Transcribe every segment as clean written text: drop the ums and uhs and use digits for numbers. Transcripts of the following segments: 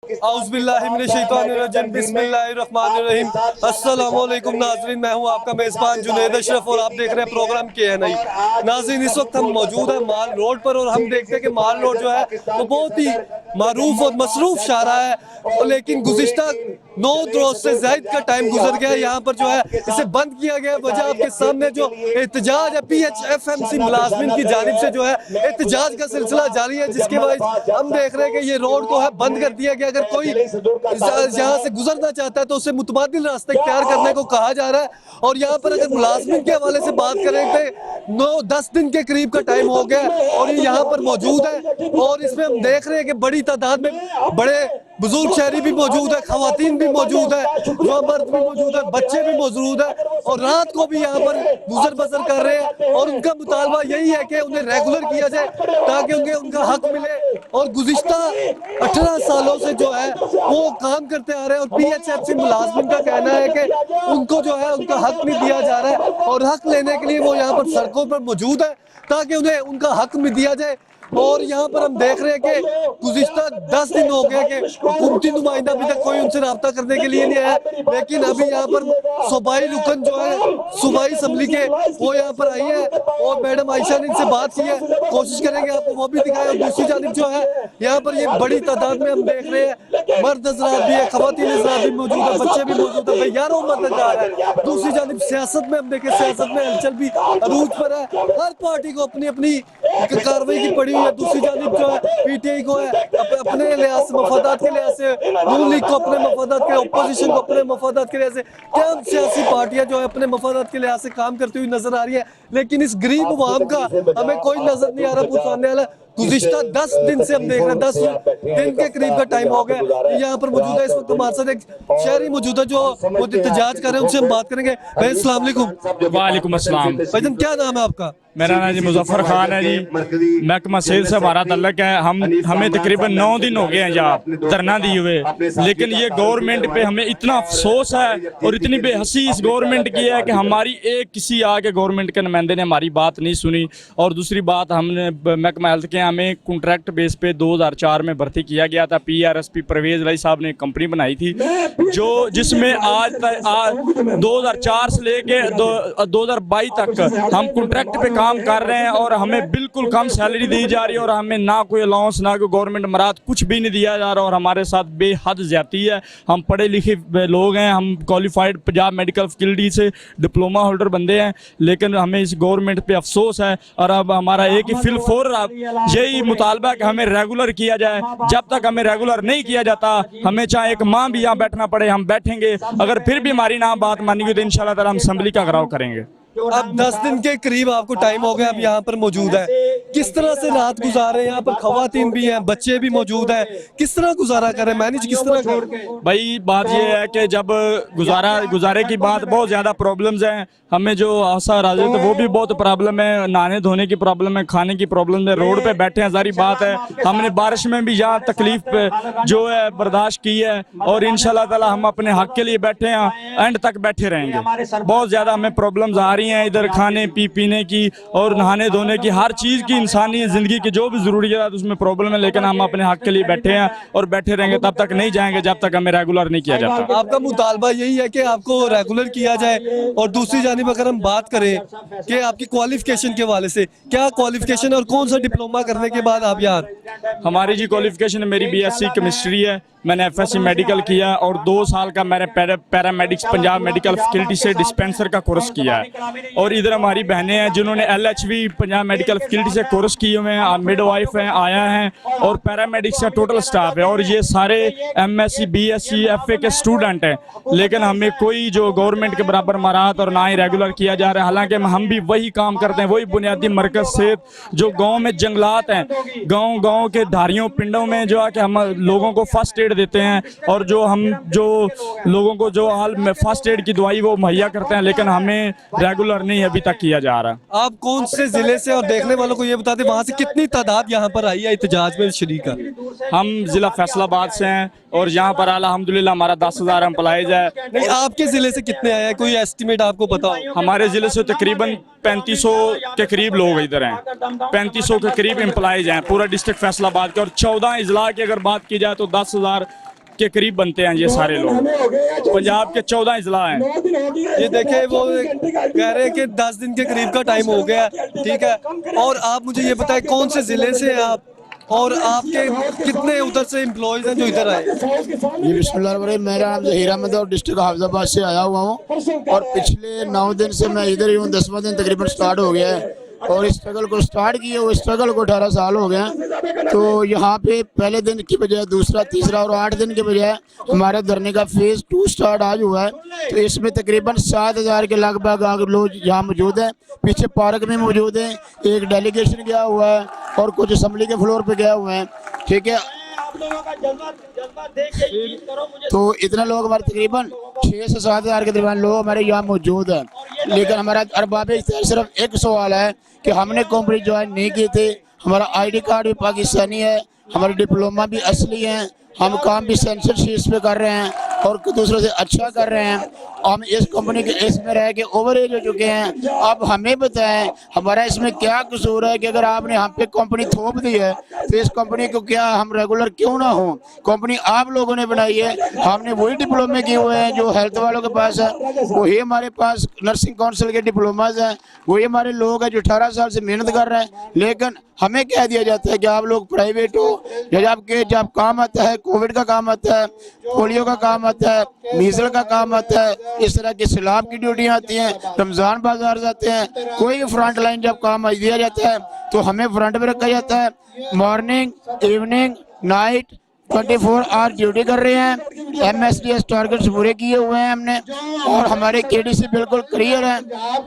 औज़ुबिल्लाहिमिनश्शैतानिर्रजीम बिस्मिल्लाहिर्रहमानिर्रहीम। अस्सलामु अलैकुम नाज़रीन, मैं हूं आपका मेज़बान जुनैद अशरफ और आप देख रहे हैं प्रोग्राम KNI। नाज़रीन, इस वक्त हम मौजूद हैं माल रोड पर और हम देखते हैं कि माल रोड जो है वो बहुत ही मारूफ और मसरूफ शाहरा है, लेकिन गुज़िश्ता 9 रोज़ से ज़ायद का टाइम गुजर गया है। यहाँ पर जो है इसे बंद किया गया है। वजह आपके सामने जो एहतजाज है PHFMC मुलाज़मिन की जानिब से जो है एहतजाज का सिलसिला जारी है, जिसके बाद हम देख रहे हैं कि ये रोड को है बंद कर दिया गया। अगर कोई यहाँ से गुजरना चाहता है तो उसे मुतबादिल रास्ता इख्तियार करने को कहा जा रहा है। और यहाँ पर अगर मुलाजमिन के हवाले से बात करें तो 9-10 दिन के करीब का टाइम हो गया और ये यहाँ पर मौजूद है। और इसमें हम देख रहे हैं कि बड़ी तादाद में बड़े बुजुर्ग शहरी भी मौजूद है, खवातीन भी मौजूद है, मर्द भी मौजूद है, बच्चे भी मौजूद है और रात को भी यहाँ पर गुजर बसर कर रहे हैं। और उनका मुतालबा यही है कि उन्हें रेगुलर किया जाए ताकि उन्हें उनका हक मिले। और गुज़िश्ता 18 सालों से जो है वो काम करते आ रहे हैं और PHFC मुलाजमिन का कहना है कि उनको जो है उनका हक नहीं दिया जा रहा है और हक लेने के लिए वो यहाँ पर सड़कों पर मौजूद है ताकि उन्हें उनका हक में दिया जाए। और यहाँ पर हम देख रहे हैं कि गुज़िश्ता 10 दिन हो गए कि हुकूमती नुमाइंदा अभी तक कोई उनसे रब्ता करने के लिए नहीं आया, लेकिन अभी यहाँ पर सूबाई रुकन जो है सूबाई असम्बली के वो यहाँ पर आई है और मैडम आयशा ने इनसे बात की है। कोशिश करेंगे आपको वो भी दिखाएं। और दूसरी जानिब जो है यहाँ पर ये बड़ी तादाद में हम देख रहे हैं मर्द हज़रात भी है, खवातीन हज़रात भी मौजूद है, बच्चे भी मौजूद है, हज़ारों मर्द जा रहा है। दूसरी जानिब सियासत में हम देखें, सियासत में हलचल भी अरूज पर है। हर पार्टी को अपनी अपनी कार्रवाई की पड़ी हुई है। दूसरी जानिब जो है PTI को है अपने लिहाज से मफादात के लिहाज से, नून लीग को अपने मफादात के, अपोजिशन को अपने मफादात के लिहाज से, तमाम सियासी पार्टियां जो है अपने मफादात के लिहाज से काम करती हुई नजर आ रही है। लेकिन इस गरीब अवाम का हमें कोई नजर नहीं आ रहा पूछने वाला। गुज़िश्ता 10 दिन से हम देख रहे हैं, 10 दिन के करीब का टाइम हो गया यहाँ पर मौजूद है। इस वक्त हमारे साथ एक शहरी मौजूद है जो वो एहतजाज कर रहे हैं, उनसे हम बात करेंगे। भाई अस्सलाम वालेकुम। वालेकुम अस्सलाम। भाईजान क्या नाम है आपका? मेरा नाम जी मुजफ्फर खान है जी। महकमा सेहत से हमारा तल्लक है। हमें तकरीबन 9 दिन हो गए हैं यहाँ धरना दिए हुए, लेकिन ये गवर्नमेंट पे हमें इतना अफसोस है और इतनी बेहसी इस गवर्नमेंट की है कि हमारी एक किसी आगे गवर्नमेंट के नुमाइंदे ने हमारी बात नहीं सुनी। और दूसरी बात, हमने महकमा हेल्थ के हमें कॉन्ट्रैक्ट बेस पे 2004 में भर्ती किया गया था। PRSP परवेज लाई साहब ने एक कंपनी बनाई थी जो जिसमें आज 2004 से लेके 2022 तक हम कॉन्ट्रैक्ट पे काम कर रहे हैं और हमें बिल्कुल कम सैलरी दी जा रही है और हमें ना कोई अलाउंस ना कोई गवर्नमेंट मराद कुछ भी नहीं दिया जा रहा और हमारे साथ बेहद ज्यादती है। हम पढ़े लिखे लोग हैं, हम क्वालिफाइड पंजाब मेडिकल फैकल्टी से डिप्लोमा होल्डर बंदे हैं, लेकिन हमें इस गवर्नमेंट पे अफसोस है। और अब हमारा एक ही फिल फोर यही मुतालबा है कि हमें रेगुलर किया जाए। जब तक हमें रेगुलर नहीं किया जाता, हमें चाहे एक माह भी यहाँ बैठना पड़े हम बैठेंगे। अगर फिर भी हमारी ना बात मानेगी तो इंशाल्लाह ताला हम असेंबली का घेराव करेंगे। अब 10 दिन के करीब आपको टाइम हो गया, अब यहाँ पर मौजूद है, किस तरह से रात गुजारे? यहाँ पर खवातीन भी हैं, बच्चे भी मौजूद हैं, किस तरह गुजारा करें, मैनेज किस तरह करें? भाई बात ये है कि जब गुजारे की बात, बहुत ज़्यादा प्रॉब्लम्स हैं। हमें जो आशा राजे तो वो भी बहुत प्रॉब्लम है, नहाने धोने की प्रॉब्लम है, खाने की प्रॉब्लम है, रोड पे बैठे हैं, सारी बात है। हमने बारिश में भी यहाँ तकलीफ जो है बर्दाश्त की है और इंशाल्लाह ताला हम अपने हक के लिए बैठे हैं, एंड तक बैठे रहेंगे। बहुत ज़्यादा हमें प्रॉब्लम्स आ रही हैं इधर, खाने पीने की और नहाने धोने की, हर चीज़ की, इंसानी ज़िंदगी की जो भी ज़रूरी है उसमें प्रॉब्लम है। लेकिन हम अपने हक के लिए बैठे हैं और बैठे रहेंगे, तब तक नहीं जाएंगे जब तक हमें रेगुलर नहीं किया जाता। आपका मुतालबा यही है कि आपको रेगुलर किया जाए। और दूसरी जानिब अगर हम बात करें कि आपकी क्वालिफिकेशन के हवाले से, क्या क्वालिफिकेशन और कौन सा डिप्लोमा करने के बाद आप यहाँ? हमारी जी क्वालिफिकेशन मेरी BSc केमिस्ट्री है, मैंने FSc मेडिकल किया और 2 साल का मैंने पैरामेडिक्स पंजाब मेडिकल फैकल्टी से डिस्पेंसर का कोर्स किया है। और इधर हमारी बहनें हैं जिन्होंने LHV पंजाब मेडिकल फैकल्टी से कोर्स किए हुए हैं, मिडवाइफ हैं, आया हैं और पैरामेडिक्स का टोटल स्टाफ है। और ये सारे MSc BSc FA के स्टूडेंट हैं, लेकिन हमें कोई जो गवर्नमेंट के बराबर मराहत और ना ही रेगुलर किया जा रहा है। हालांकि हम भी वही काम करते हैं, वही बुनियादी मरकज सेहत जो गाँव में जंगलात हैं, गाँव के धारियों पिंडों में जो है कि हम लोगों को फर्स्ट एड देते हैं और जो लोगों को जो हाल में फर्स्ट एड की दवाई वो मुहैया करते हैं, लेकिन हमें रेगुलर नहीं अभी तक किया जा रहा। आप कौन से जिले से, और देखने वालों को ये बता दें वहाँ से कितनी तादाद यहाँ पर आई है एहतजाज में शरीक? हम जिला फैसलाबाद से हैं और यहाँ पर अल्हम्दुलिल्लाह हमारा 10,000 एम्प्लॉइज है। नहीं, आपके जिले से कितने आए हैं, कोई एस्टिमेट आपको पता हो? हमारे जिले से तकरीबन 3500 के करीब लोग इधर हैं, 3500 के करीब एम्प्लॉइज हैं पूरा डिस्ट्रिक्ट फैसलाबाद के। और 14 इजला की अगर बात की जाए तो 10,000 के करीब बनते हैं ये सारे लोग। पंजाब के 14 अजला हैं। ये देखे वो कह रहे हैं कि 10 दिन के करीब का टाइम हो गया, ठीक है। और आप मुझे ये बताएं कौन से जिले से हैं आप और आपके कितने उधर से एम्प्लॉयज हैं जो इधर आए? जी बिस्मिल्लाह, मेरा नाम हीरा अहमद और डिस्ट्रिक्ट हाफिजाबाद से आया हुआ हूँ और पिछले 9 दिन से मैं इधर ही हूँ। 10वां दिन तकरीबन स्टार्ट हो गया है और इस स्ट्रगल को स्टार्ट किए हुए स्ट्रगल को 18 साल हो गए हैं। तो यहाँ पे पहले दिन की बजाय दूसरा, तीसरा और 8 दिन के बजाय हमारे धरने का फेज़ 2 स्टार्ट आज हुआ है। तो इसमें तकरीबन 7000 के लगभग आगे लोग यहाँ मौजूद हैं। पीछे पार्क में मौजूद हैं, एक डेलीगेशन गया हुआ है और कुछ असम्बली के फ्लोर पे गया हुए हैं, ठीक है। तो इतना लोग हमारे तकरीबन 6 से 7000 के दरमियान लोग हमारे यहाँ मौजूद हैं। लेकिन हमारा अरबाब इख्तियार सिर्फ एक सवाल है कि हमने कंपनी ज्वाइन नहीं की थी। हमारा आईडी कार्ड भी पाकिस्तानी है, हमारे डिप्लोमा भी असली हैं, हम काम भी सेंसर शीट्स पे कर रहे हैं और दूसरों से अच्छा कर रहे हैं। हम इस कंपनी के इसमें रह के ओवर एज हो चुके हैं। अब हमें बताएं हमारा इसमें क्या कसूर है कि अगर आपने हम पे कंपनी थोप दी है तो इस कंपनी को क्या हम रेगुलर क्यों ना हो? कंपनी आप लोगों ने बनाई है, हमने वही डिप्लोमे किए हुए हैं जो हेल्थ वालों के पास है, वही हमारे पास नर्सिंग काउंसिल के डिप्लोमाज हैं, वही हमारे लोग हैं जो 18 साल से मेहनत कर रहे हैं। लेकिन हमें कह दिया जाता है कि आप लोग प्राइवेट हो, जब काम आता है कोविड का काम आता है, पोलियो का काम आता है, मीजल का काम आता है, इस तरह की सैलाब की ड्यूटियाँ आती हैं, रमज़ान बाजार जाते हैं, कोई भी फ्रंट लाइन जब काम दिया जाता है तो हमें फ्रंट में रखा जाता है। Morning, evening, night 24 hour duty कर रहे हैं। MSDS टारगेट्स पूरे किए हुए हैं हमने और हमारे KDC बिल्कुल क्लियर है।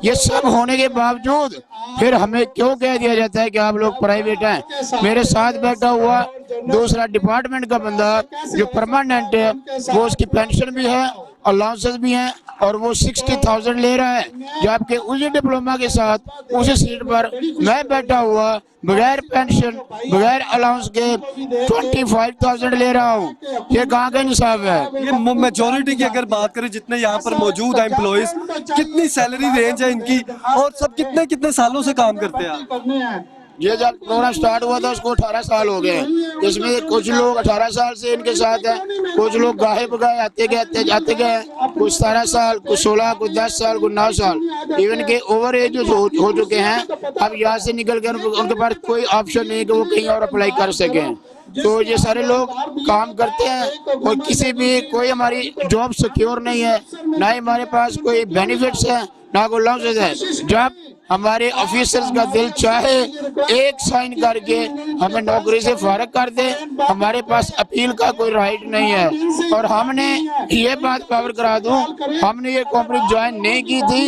ये सब होने के बावजूद फिर हमें क्यों कह दिया जाता है कि आप लोग प्राइवेट हैं? मेरे साथ बैठा हुआ दूसरा डिपार्टमेंट का बंदा जो परमानेंट है, वो उसकी पेंशन भी है, अलाउंसेस भी हैं और वो 60,000 ले रहा है, जबकि उसी डिप्लोमा के साथ उसी सीट पर मैं बैठा हुआ बगैर पेंशन बगैर अलाउंस के 25,000 ले रहा हूँ। ये कहाँ का इंसाफ है? ये मेजोरिटी की अगर बात करें जितने यहाँ पर मौजूद हैं एम्प्लॉयज, कितनी सैलरी रेंज है इनकी और सब कितने कितने सालों से काम करते हैं? ये जब प्रोग्राम स्टार्ट हुआ था उसको 18 साल हो गए। इसमें कुछ लोग 18 साल से इनके साथ हैं, कुछ लोग गाहे बगाए आते गए जाते गए, कुछ 17 साल, कुछ 16, कुछ 10 साल, कुछ 9 साल, इवन के ओवर एज हो चुके हैं। अब यहाँ से निकल कर उनके पास कोई ऑप्शन नहीं कि वो कहीं और अप्लाई कर सकें। तो ये सारे लोग काम करते हैं और किसी भी कोई हमारी जॉब सिक्योर नहीं है, ना ही हमारे पास कोई बेनिफिट्स है, ना कोई लॉसेस है। जब हमारे ऑफिसर्स का दिल चाहे एक साइन करके हमें नौकरी से फारिग कर दे, हमारे पास अपील का कोई राइट नहीं है। और हमने ये बात कवर करा दूं, हमने ये कंपनी ज्वाइन नहीं की थी,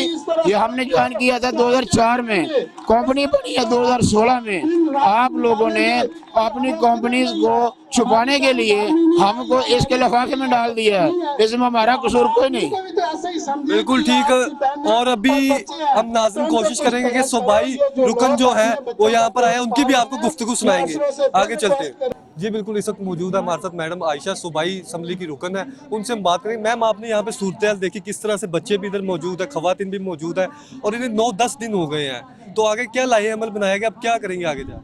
ये हमने ज्वाइन किया था 2004 में, कंपनी बनी है 2016 में। आप लोगों ने अपनी कंपनीज को छुपाने के लिए हमको इसके लिफाफे में डाल दिया है, इसमें हमारा कसूर कोई नहीं। बिल्कुल ठीक है। और अभी हम नाज़रीन कोशिश करेंगे कि सूबाई रुकन जो है वो यहाँ पर आए, उनकी भी आपको गुफ्तगू सुनाएंगे। आगे चलते हैं जी। बिल्कुल इस वक्त मौजूद है हमारे साथ मैडम आयशा, सूबाई असम्बली की रुकन है, उनसे हम बात करेंगे। मैम आपने यहाँ पे सूरत हाल देखी, किस तरह से बच्चे भी इधर मौजूद है, खवातीन भी मौजूद है और इन्हें 9-10 दिन हो गए हैं, तो आगे क्या लाहे अमल बनाया गया, अब क्या करेंगे आगे जा?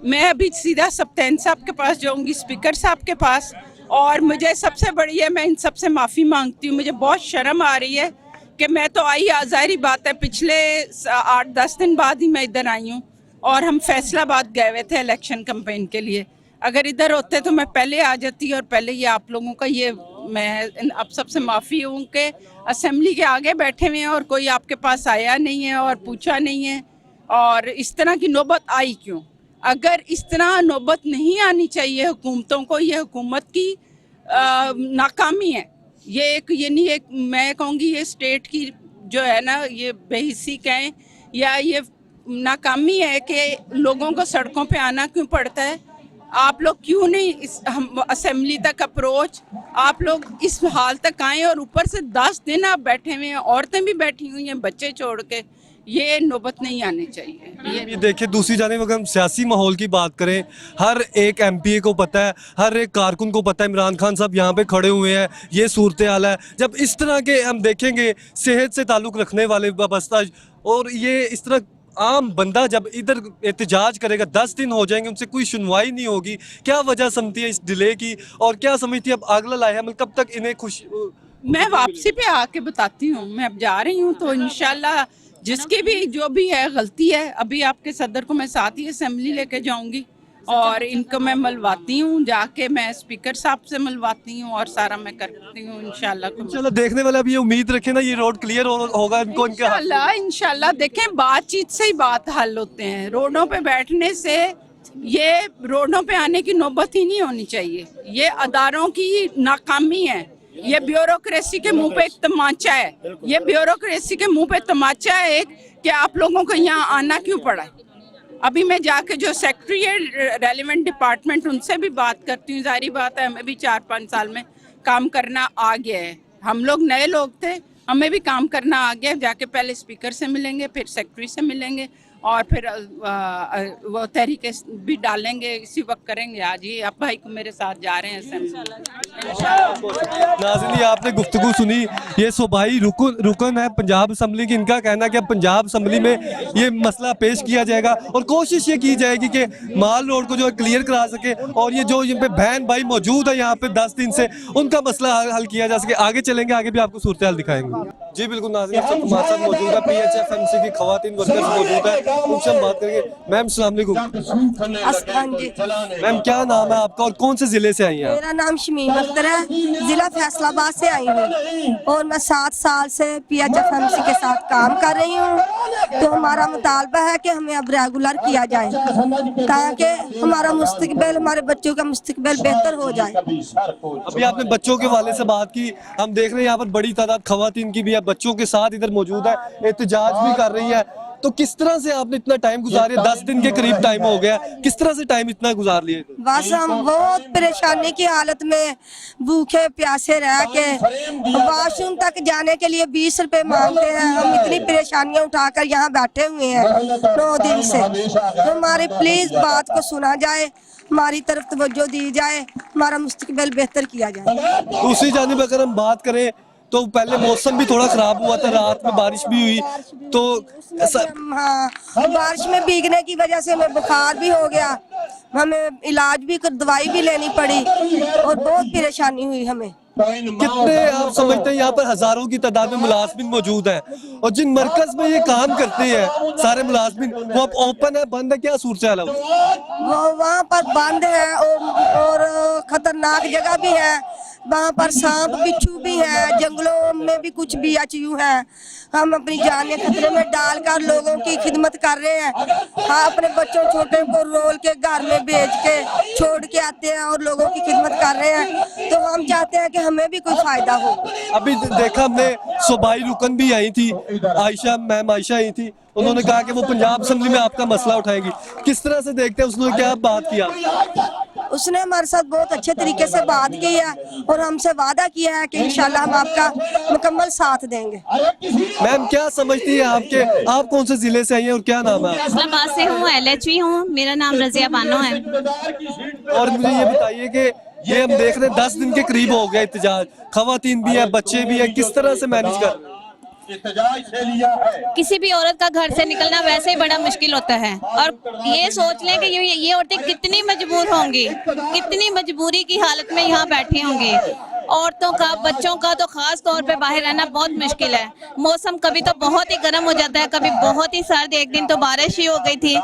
मैं अभी सीधा सप्तान साहब के पास जाऊंगी, स्पीकर साहब के पास, और मुझे सबसे बड़ी है, मैं इन सबसे माफ़ी मांगती हूँ। मुझे बहुत शर्म आ रही है कि मैं तो आई, ज़ाहिरी बात है पिछले 8-10 दिन बाद ही मैं इधर आई हूँ और हम फैसलाबाद गए हुए थे इलेक्शन कैंपेन के लिए। अगर इधर होते तो मैं पहले आ जाती और पहले ये आप लोगों का ये मैं अब सबसे माफ़ी हूँ कि असेंबली के आगे बैठे हुए हैं और कोई आपके पास आया नहीं है और पूछा नहीं है, और इस तरह की नौबत आई क्यों? अगर इस तरह नौबत नहीं आनी चाहिए हुकूमतों को, ये हुकूमत की नाकामी है। ये नहीं, एक मैं कहूँगी ये स्टेट की जो है ना, ये बेहिसी कहें या ये नाकामी है कि लोगों को सड़कों पे आना क्यों पड़ता है। आप लोग क्यों नहीं हम असेंबली तक अप्रोच, आप लोग इस हाल तक आए और ऊपर से 10 दिन आप बैठे हुए हैं, औरतें भी बैठी हुई हैं बच्चे छोड़ के। ये नौबत नहीं आनी चाहिए। ये देखिए दूसरी जानिब अगर हम सियासी माहौल की बात करें, हर एक MPA को पता है, हर एक कारकुन को पता है इमरान खान साहब यहाँ पे खड़े हुए हैं, ये सूरत हाल है। जब इस तरह के हम देखेंगे सेहत से ताल्लुक़ रखने वाले वाबस्ता और ये इस तरह आम बंदा जब इधर एहतजाज करेगा 10 दिन हो जाएंगे, उनसे कोई सुनवाई नहीं होगी, क्या वजह समझती है इस डिले की और क्या समझती है अब अगला लाया कब तक इन्हें खुश? मैं वापसी पे आके बताती हूँ, मैं अब जा रही हूँ तो इंशाल्लाह जिसकी भी जो भी है गलती है, अभी आपके सदर को मैं साथ ही असेंबली लेके जाऊंगी और इनको मैं मिलवाती हूँ, जाके मैं स्पीकर साहब से मिलवाती हूँ और सारा मैं करती हूँ इंशाल्लाह। इंशाल्लाह देखने वाले अभी ये उम्मीद रखे ना ये रोड क्लियर होगा इनको इनके हाथ। इंशाल्लाह इंशाल्लाह देखें, बातचीत से ही बात हल होते हैं, रोडों पे बैठने से ये रोडों पे आने की नौबत ही नहीं होनी चाहिए। ये अदारों की नाकामी है, ये ब्यूरोक्रेसी के मुंह पे एक तमाचा है, ये ब्यूरोक्रेसी के मुंह पे तमाचा है एक कि आप लोगों को यहाँ आना क्यों पड़ा। अभी मैं जाके जो सेक्रेटरी है रेलिवेंट डिपार्टमेंट उनसे भी बात करती हूँ। जारी बात है हमें भी 4-5 साल में काम करना आ गया है, हम लोग नए लोग थे, हमें भी काम करना आ गया। जाके पहले स्पीकर से मिलेंगे, फिर सेक्रेटरी से मिलेंगे और फिर वो तहरीके भी डालेंगे, इसी वक्त करेंगे। आज ये आप भाई को मेरे साथ जा रहे हैं असेंबली। नाज़रीन ये आपने गुफ्तगू सुनी, ये सूबाई रुकन है पंजाब असम्बली की, इनका कहना है कि अब पंजाब असम्बली में ये मसला पेश किया जाएगा और कोशिश ये की जाएगी कि माल रोड को जो है क्लियर करा सके और ये जो यहाँ पे बहन भाई मौजूद है यहाँ पे 10 दिन से, उनका मसला हल किया जा सके। आगे चलेंगे, आगे भी आपको सूरत हाल दिखाएंगे। जी बिल्कुल नाज़रीन, सब हमारे साथ मौजूद है PHFMC की खवातीन वर्कर्स मौजूद है, उनसे हम बात करेंगे। मैम अस्सलाम वालेकुम। मैम क्या नाम है आपका और कौन से जिले से आई हैं? मेरा नाम शमीम अख्तर है, जिला फैसलाबाद से आई हूँ और मैं 7 साल से PHFMC के साथ काम कर रही हूँ। तो हमारा मुतालबा है कि हमें अब रेगुलर किया जाए ताकि हमारा मुस्तकबिल, हमारे बच्चों का मुस्तकबिल बेहतर हो जाए। अभी आपने बच्चों के वाले से बात की, हम देख रहे हैं यहाँ पर बड़ी तादाद खवातीन की भी है, बच्चों के साथ इधर मौजूद है, एहतजाज भी कर रही है। तो किस तरह से आपने इतना टाइम गुजारा? 10 दिन के करीब टाइम हो गया, किस तरह से टाइम इतना गुजार लिए? बस हम बहुत परेशानी की हालत में भूखे प्यासे रह के वॉशरूम तक जाने के लिए 20 रुपए मांगते हैं। हम इतनी परेशानियां उठाकर यहाँ बैठे हुए हैं 9 दिन से। तो हमारी प्लीज बात को सुना जाए, हमारी तरफ तवज्जो दी जाए, हमारा मुस्तकबिल बेहतर किया जाए। दूसरी जानिब अगर हम बात करें तो पहले मौसम भी थोड़ा खराब हुआ था, रात में बारिश भी हुई, तो हाँ बारिश में भीगने की वजह से हमें बुखार भी हो गया, हमें इलाज भी कर, दवाई भी लेनी पड़ी और बहुत परेशानी हुई हमें। कितने आप समझते हैं यहाँ पर हजारों की तादाद में मुलाजमिन मौजूद हैं और जिन मरकज में ये काम करते हैं सारे मुलाजमिन, वो अब ओपन है बंद है, क्या सूरत हाल है? वो वहाँ पर बंद है और खतरनाक जगह भी है, वहाँ पर सांप बिच्छू भी है, जंगलों में भी कुछ BHU है। हम अपनी जान खतरे में डालकर लोगों की खिदमत कर रहे हैं। हाँ अपने बच्चों छोटे को रोल के घर में भेज के छोड़ के आते हैं और लोगों की खिदमत कर रहे हैं। तो हम चाहते हैं कि हमें भी कोई फायदा हो। अभी देखा हमने सूबाई रुकन भी आई थी, मैम आयशा आई थी, उन्होंने कहा कि वो पंजाब असम्बली में आपका मसला उठाएगी। किस तरह से देखते हैं, उसने क्या बात किया? उसने हमारे साथ बहुत अच्छे तरीके से बात की है और हमसे वादा किया है कि इंशाल्लाह हम आपका मुकम्मल साथ देंगे। मैम क्या समझती है आप कौन से जिले से आई हैं और क्या नाम है? इस्लामाबाद से हूँ, LHV हूँ, मेरा नाम रजिया बानो है। और मुझे ये बताइए कि ये हम देख रहे हैं 10 दिन के करीब हो गया एहतजाज, खवातीन भी है, बच्चे भी है, किस तरह से मैनेज कर रहे हैं? किसी भी औरत का घर से निकलना वैसे ही बड़ा मुश्किल होता है और ये सोच लें कि ये औरतें कितनी मजबूर होंगी, कितनी मजबूरी की हालत में यहाँ बैठी होंगी। औरतों का, बच्चों का तो खास तौर पे बाहर रहना बहुत मुश्किल है। मौसम कभी तो बहुत ही गर्म हो जाता है, कभी बहुत ही सर्द, एक दिन तो बारिश ही हो गई थी,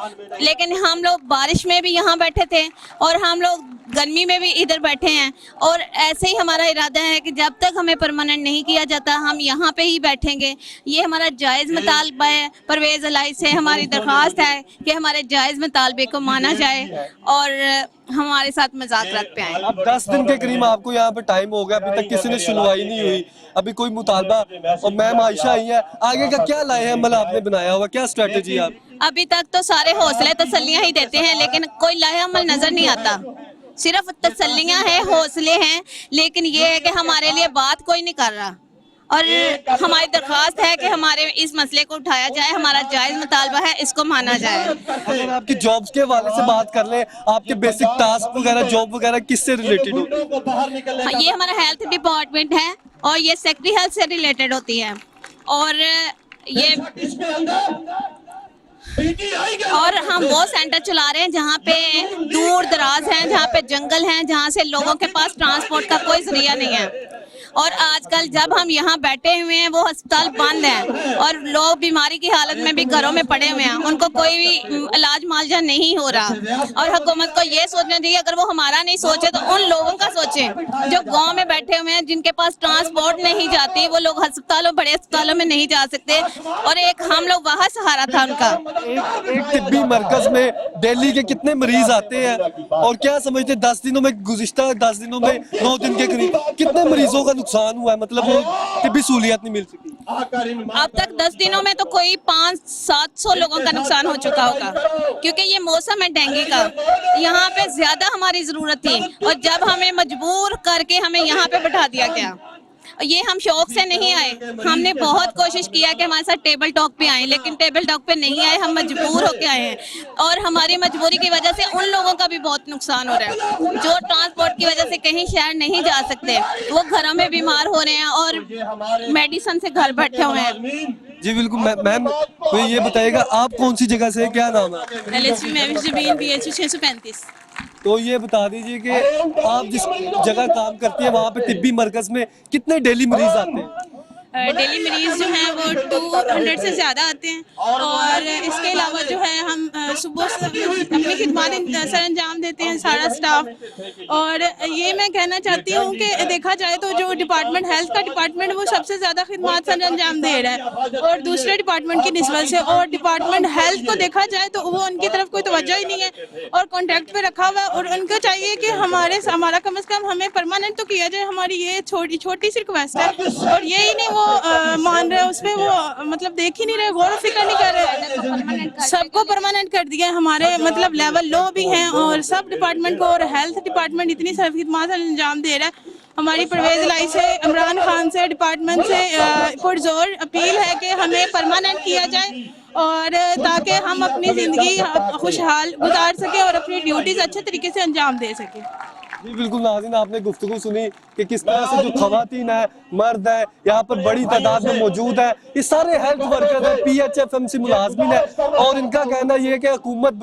लेकिन हम लोग बारिश में भी यहाँ बैठे थे और हम लोग गर्मी में भी इधर बैठे हैं और ऐसे ही हमारा इरादा है कि जब तक हमें परमानेंट नहीं किया जाता हम यहाँ पे ही बैठेंगे। ये हमारा जायज़ मुतालबा है, परवेज़ इलाही से हमारी दरख्वास्त है कि हमारे जायज़ मुतालबे को माना जाए और हमारे साथ मज़ाकरात पे आए। अब 10 दिन के करीब आपको यहाँ पे टाइम हो गया, अभी तक किसी ने सुनवाई नहीं हुई, अभी कोई मुतालबा, और मैम आयशा आई है, आगे का क्या लाए अमल आपने बनाया हुआ, क्या स्ट्रेटेजी आप? अभी तक तो सारे हौसले तसल्लियाँ ही देते हैं लेकिन कोई लाहे अमल नजर नहीं आता, सिर्फ तसल्लियाँ हैं, हौसले हैं, लेकिन ये है कि हमारे लिए बात कोई नहीं कर रहा। और हमारी दरख्वास्त है कि हमारे इस मसले को उठाया जाए, हमारा जायज़ मुतालबा है, इसको माना जाए। अगर आपकी जॉब्स के हवाले से बात कर लें, आपके बेसिक टास्क वगैरह, जॉब वगैरह किससे रिलेटेड होती? ये हमारा हेल्थ डिपार्टमेंट है और ये सेक्रेटरी हेल्थ से रिलेटेड होती है और ये और हम वो सेंटर चला रहे हैं जहाँ पे दूर दराज हैं, जहाँ पे जंगल हैं, जहाँ से लोगों के पास ट्रांसपोर्ट का कोई जरिया नहीं है। और आजकल जब हम यहाँ बैठे हुए हैं वो अस्पताल बंद हैं और लोग बीमारी की हालत में भी घरों में पड़े हुए हैं, उनको कोई भी इलाज मुआवजा नहीं हो रहा। और हुकूमत को ये सोचना चाहिए, अगर वो हमारा नहीं सोचे तो उन लोगों का सोचें जो गांव में बैठे हुए हैं, जिनके पास ट्रांसपोर्ट नहीं जाती, वो लोग अस्पतालों, बड़े अस्पतालों में नहीं जा सकते। और एक हम लोग वहाँ सहारा था उनका। एक तिब्बी मरकज में दिल्ली के कितने मरीज आते हैं और क्या समझते हैं 10 दिनों में, गुज़िश्ता 10 दिनों में 9 दिन के करीब कितने मरीजों का नुकसान हुआ है, मतलब वो तिब्बी सहूलियत नहीं मिल सकी। अब तक 10 दिनों में तो कोई 500-700 लोगों का नुकसान हो चुका होगा, क्योंकि ये मौसम है डेंगू का। यहाँ पे ज्यादा हमारी जरूरत थी और जब हमें मजबूर करके हमें यहाँ पे बैठा दिया गया। ये हम शौक से नहीं आए, हमने बहुत कोशिश किया कि हमारे साथ टेबल टॉक पे आए, लेकिन टेबल टॉक पे नहीं आए, हम मजबूर होके आए हैं। और हमारी मजबूरी की वजह से उन लोगों का भी बहुत नुकसान हो रहा है जो ट्रांसपोर्ट की वजह से कहीं शहर नहीं जा सकते, वो घरों में बीमार हो रहे हैं और मेडिसिन से घर बैठे हुए हैं। जी बिल्कुल मैम, तो ये बताइएगा आप कौन सी जगह से, क्या नाम है? LHV में जमीन PH 635। तो ये बता दीजिए कि आप जिस जगह काम करती है वहाँ पे तिब्बी मरकज में कितने डेली मरीज आते हैं? डेली मरीज जो हैं वो 200 से ज़्यादा आते हैं। और इसके अलावा जो है हम सुबह अपनी खिदमत सर अंजाम देते हैं सारा स्टाफ। और ये मैं कहना चाहती हूँ कि देखा जाए तो जो डिपार्टमेंट हेल्थ का डिपार्टमेंट वो सबसे ज़्यादा खिदमत सर अंजाम दे रहा है और दूसरे डिपार्टमेंट की निस्बत से। और डिपार्टमेंट हेल्थ को देखा जाए तो वो उनकी तरफ कोई तवज्जो ही नहीं है और कॉन्टैक्ट पे रखा हुआ है। और उनको चाहिए कि हमारा कम से कम हमें परमानेंट तो किया जाए, हमारी ये छोटी सी रिक्वेस्ट है। और यही नहीं वो मान रहे उस पर, वो मतलब देख ही नहीं रहे, गौर फिक्र नहीं कर रहे। सबको परमानेंट कर दिया, हमारे मतलब लेवल लो भी हैं और सब डिपार्टमेंट को और हेल्थ डिपार्टमेंट इतनी सारी खिदमत अंजाम दे रहा है। हमारी परवेज लाई से, इमरान खान से, डिपार्टमेंट से पुरजोर अपील है कि हमें परमानेंट किया जाए और ताकि हम अपनी ज़िंदगी खुशहाल गुजार सकें और अपनी ड्यूटीज़ अच्छे तरीके से अंजाम दे सकें। जी बिल्कुल नाज़रीन, आपने गुफ्तगू सुनी कि किस तरह से जो खवातीन है, मर्द है, यहाँ पर बड़ी तादाद में मौजूद है। ये सारे हेल्थ वर्कर है, PHFMC मुलाजमीन है और इनका कहना ये है कि हुकूमत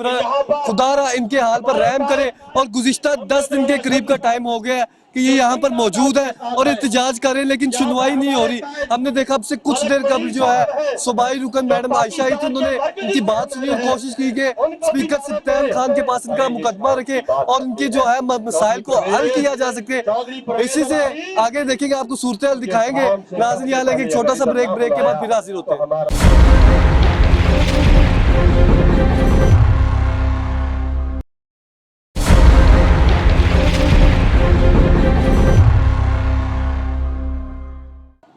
खुदारा इनके हाल पर रहम करे। और गुज़िश्ता 10 दिन के करीब का टाइम हो गया है कि ये यहाँ पर मौजूद है और एहतजाज कर रहे हैं, लेकिन सुनवाई नहीं हो रही। हमने देखा अब से कुछ देर कबल जो है सूबाई रुकन मैडम आयशा आई थी, उन्होंने इनकी बात सुनी और कोशिश की कि स्पीकर सल्मान खान के पास इनका मुकदमा रखे और इनके जो है मसाइल को हल किया जा सके। इसी से आगे देखेंगे, आपको सूरत दिखाएंगे। नाज़रीन यहाँ लेके एक छोटा सा ब्रेक के बाद फिर हाजिर होते हैं।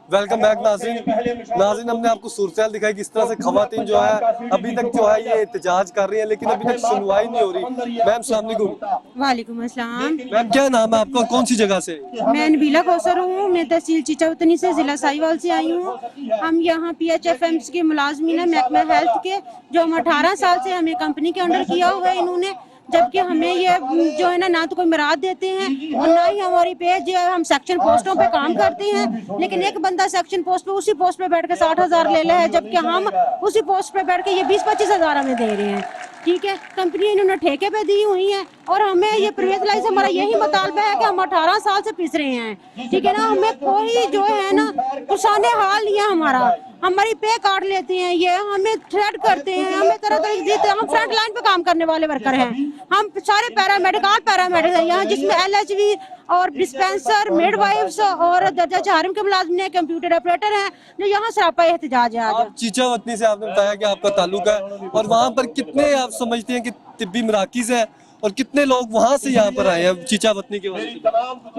वेलकम बैक नाज़रीन, हमने आपको सूरत दिखाई किस तरह से खवातीन जो है अभी तक जो है ये एहतजाज कर रही है, लेकिन अभी तक सुनवाई नहीं हो रही। मैम अस्सलाम वालेकुम। वालेकुम अस्सलाम। मैम क्या नाम है आपका, कौन सी जगह से? मैं नबीला कौसर हूँ, मैं तहसील चिचौतनी से, जिला साहिवाल से आई हूँ। हम यहाँ PHFMC के मुलाजमीन हैं महकमा हेल्थ के, जो हम 18 साल से हमें कंपनी के अंडर किया हुआ है इन्होंने, जबकि हमें ये जो है ना तो कोई मराद देते हैं और ना ही हमारी पे जो है हम सेक्शन पोस्टों पे काम करते हैं। लेकिन एक बंदा सेक्शन पोस्ट पे उसी पोस्ट पे बैठ के 60,000 ले है, जबकि हम उसी पोस्ट पे बैठ के ये 20-25 हज़ार हमें दे रहे हैं। ठीक है, कंपनी इन्होंने ठेके पे दी हुई है और हमें ये परवेज लाई से हमारा यही मुतालबा है कि हम 18 साल से पिस रहे हैं। ठीक है ना, हमें कोई जो है ना कुसाने हाल नहीं है हमारा, हमारी पे काट लेते हैं, ये हमें थ्रेट करते हैं, हमें तरह तरह की, हम फ्रंट लाइन पे काम करने वाले वर्कर हैं, हम सारे पैरामेडिक हैं यहाँ, जिसमें LHV और डिस्पेंसर, मिडवाइफ्स और दर्जा चारम के मुलाजिम हैं, कंप्यूटर ऑपरेटर हैं, जो यहाँ सरापा एहतजाज है। आप चीचावतनी से आपने बताया कि आपका ताल्लुक है और वहाँ पर कितने आप समझते हैं कि तिब्बी मराकिज़ है और कितने लोग वहाँ से यहाँ पर आए हैं चीचावतनी के वजह से?